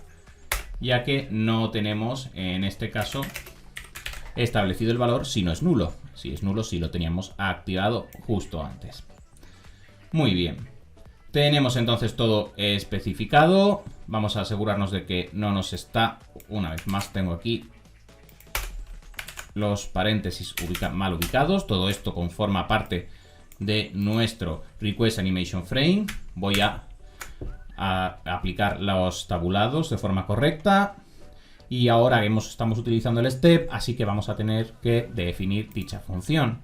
Speaker 1: ya que no tenemos, en este caso, establecido el valor si no es nulo. Si es nulo, sí lo teníamos activado justo antes. Muy bien. Tenemos entonces todo especificado. Vamos a asegurarnos de que no nos está... Una vez más tengo aquí los paréntesis mal ubicados. Todo esto conforma parte de nuestro Request Animation Frame. Voy a aplicar los tabulados de forma correcta. Y ahora estamos utilizando el step, así que vamos a tener que definir dicha función.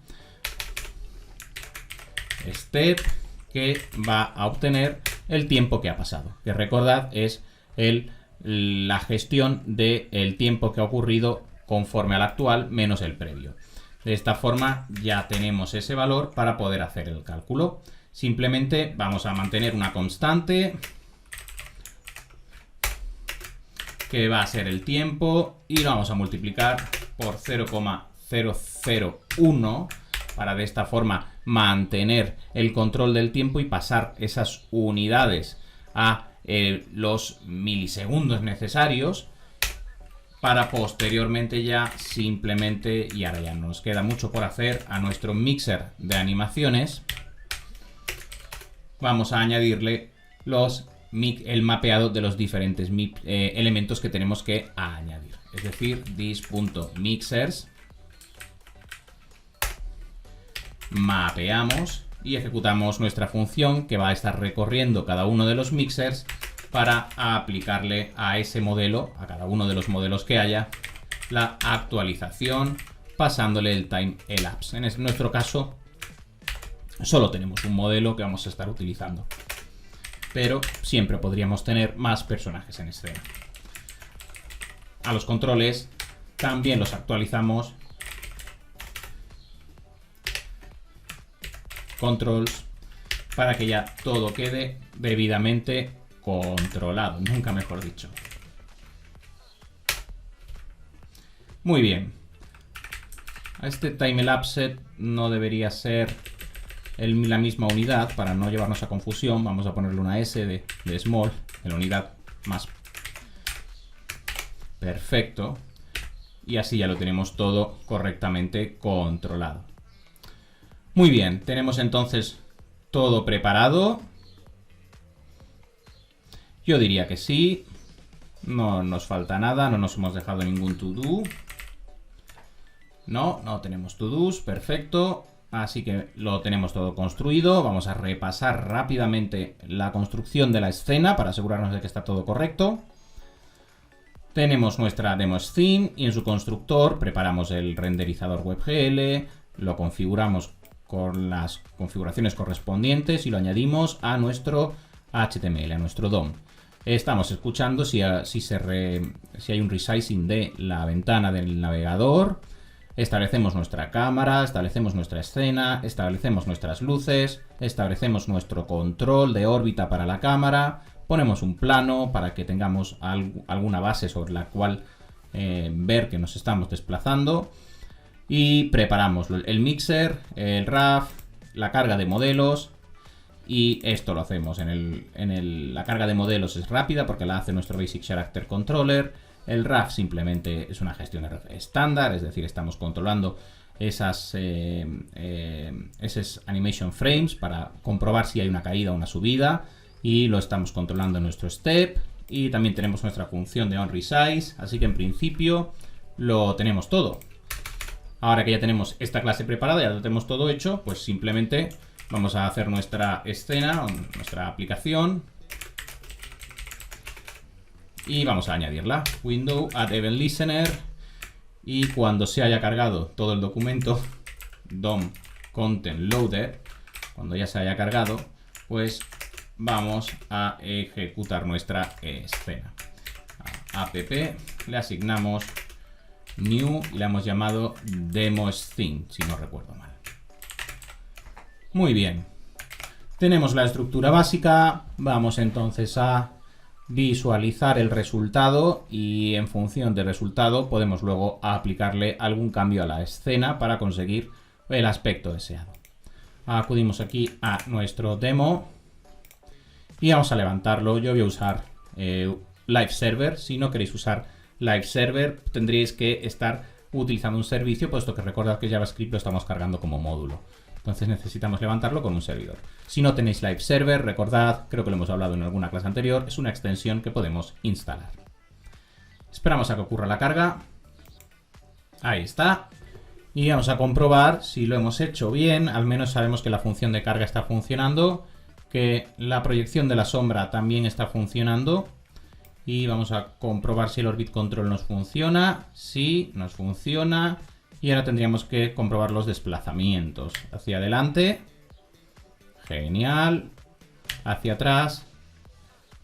Speaker 1: Step que va a obtener el tiempo que ha pasado, que recordad es la gestión del tiempo que ha ocurrido conforme al actual menos el previo. De esta forma ya tenemos ese valor para poder hacer el cálculo. Simplemente vamos a mantener una constante que va a ser el tiempo y lo vamos a multiplicar por 0,001 para de esta forma mantener el control del tiempo y pasar esas unidades a los milisegundos necesarios para posteriormente ya simplemente, y ahora ya no nos queda mucho por hacer, a nuestro mixer de animaciones vamos a añadirle el mapeado de los diferentes elementos que tenemos que añadir. Es decir, this.mixers, mapeamos y ejecutamos nuestra función que va a estar recorriendo cada uno de los mixers para aplicarle a ese modelo, a cada uno de los modelos que haya, la actualización pasándole el time elapse. En nuestro caso solo tenemos un modelo que vamos a estar utilizando, pero siempre podríamos tener más personajes en escena. A los controles también los actualizamos. Controls para que ya todo quede debidamente controlado, nunca mejor dicho. Muy bien. Este timelapse no debería ser la misma unidad para no llevarnos a confusión. Vamos a ponerle una S de small en la unidad más. Perfecto. Y así ya lo tenemos todo correctamente controlado. Muy bien, tenemos entonces todo preparado. Yo diría que sí. No nos falta nada, no nos hemos dejado ningún to-do. No tenemos to-dos, perfecto. Así que lo tenemos todo construido. Vamos a repasar rápidamente la construcción de la escena para asegurarnos de que está todo correcto. Tenemos nuestra demo scene y en su constructor preparamos el renderizador WebGL, lo configuramos con las configuraciones correspondientes y lo añadimos a nuestro HTML, a nuestro DOM. Estamos escuchando si hay un resizing de la ventana del navegador. Establecemos nuestra cámara, establecemos nuestra escena, establecemos nuestras luces, establecemos nuestro control de órbita para la cámara, ponemos un plano para que tengamos alguna base sobre la cual ver que nos estamos desplazando y preparamos el mixer, el RAW, la carga de modelos. Y esto lo hacemos la carga de modelos es rápida porque la hace nuestro Basic Character Controller. El RAW simplemente es una gestión estándar, es decir, estamos controlando esos animation frames para comprobar si hay una caída o una subida y lo estamos controlando en nuestro step. Y también tenemos nuestra función de onResize, así que en principio lo tenemos todo. Ahora que ya tenemos esta clase preparada, ya lo tenemos todo hecho, pues simplemente vamos a hacer nuestra escena, nuestra aplicación. Y vamos a añadirla. Window, Add Event Listener. Y cuando se haya cargado todo el documento, DOM Content Loader, cuando ya se haya cargado, pues vamos a ejecutar nuestra escena. A app, le asignamos New y le hemos llamado Demo Scene, si no recuerdo mal. Muy bien. Tenemos la estructura básica. Vamos entonces a visualizar el resultado y en función del resultado podemos luego aplicarle algún cambio a la escena para conseguir el aspecto deseado. Acudimos aquí a nuestro demo y vamos a levantarlo. Yo voy a usar Live Server. Si no queréis usar Live Server, tendréis que estar utilizando un servicio, puesto que recordad que JavaScript lo estamos cargando como módulo. Entonces necesitamos levantarlo con un servidor. Si no tenéis Live Server, recordad, creo que lo hemos hablado en alguna clase anterior, es una extensión que podemos instalar. Esperamos a que ocurra la carga. Ahí está. Y vamos a comprobar si lo hemos hecho bien. Al menos sabemos que la función de carga está funcionando, que la proyección de la sombra también está funcionando. Y vamos a comprobar si el Orbit Control nos funciona. Sí, nos funciona. Y ahora tendríamos que comprobar los desplazamientos. Hacia adelante. Genial. Hacia atrás.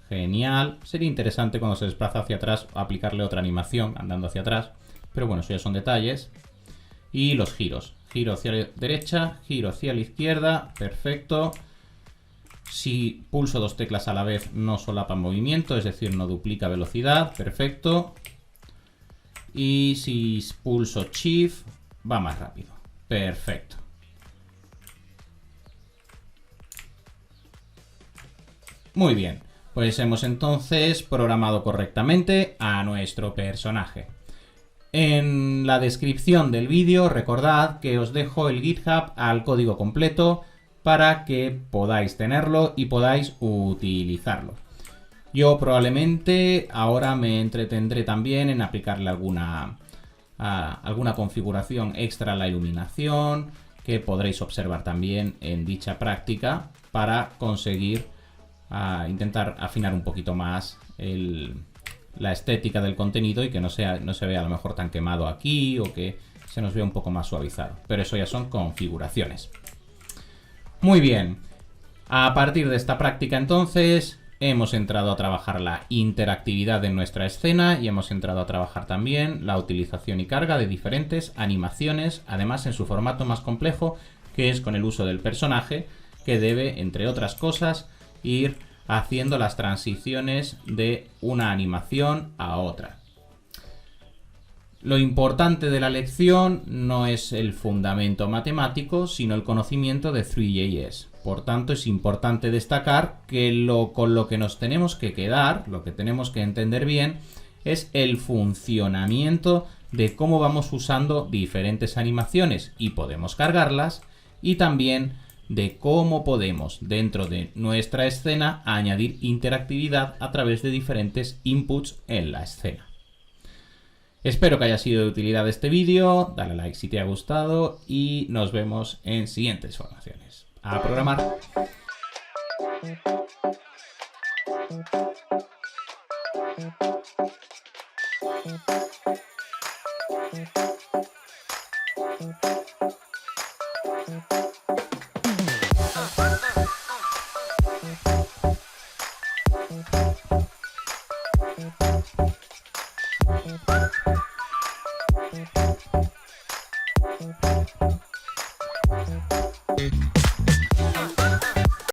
Speaker 1: Genial. Sería interesante cuando se desplaza hacia atrás aplicarle otra animación andando hacia atrás. Pero bueno, eso ya son detalles. Y los giros. Giro hacia la derecha, giro hacia la izquierda. Perfecto. Si pulso dos teclas a la vez no solapa movimiento, es decir, no duplica velocidad. Perfecto. Y si pulso Shift, va más rápido. Perfecto. Muy bien. Pues hemos entonces programado correctamente a nuestro personaje. En la descripción del vídeo, recordad que os dejo el GitHub al código completo para que podáis tenerlo y podáis utilizarlo. Yo probablemente ahora me entretendré también en aplicarle alguna configuración extra a la iluminación que podréis observar también en dicha práctica para conseguir intentar afinar un poquito más la estética del contenido y que no se vea a lo mejor tan quemado aquí o que se nos vea un poco más suavizado. Pero eso ya son configuraciones. Muy bien. A partir de esta práctica entonces hemos entrado a trabajar la interactividad en nuestra escena y hemos entrado a trabajar también la utilización y carga de diferentes animaciones, además en su formato más complejo, que es con el uso del personaje, que debe, entre otras cosas, ir haciendo las transiciones de una animación a otra. Lo importante de la lección no es el fundamento matemático, sino el conocimiento de Three.js. Por tanto, es importante destacar que con lo que nos tenemos que quedar, lo que tenemos que entender bien, es el funcionamiento de cómo vamos usando diferentes animaciones y podemos cargarlas, y también de cómo podemos, dentro de nuestra escena, añadir interactividad a través de diferentes inputs en la escena. Espero que haya sido de utilidad este vídeo, dale like si te ha gustado y nos vemos en siguientes formaciones. ¡A programar!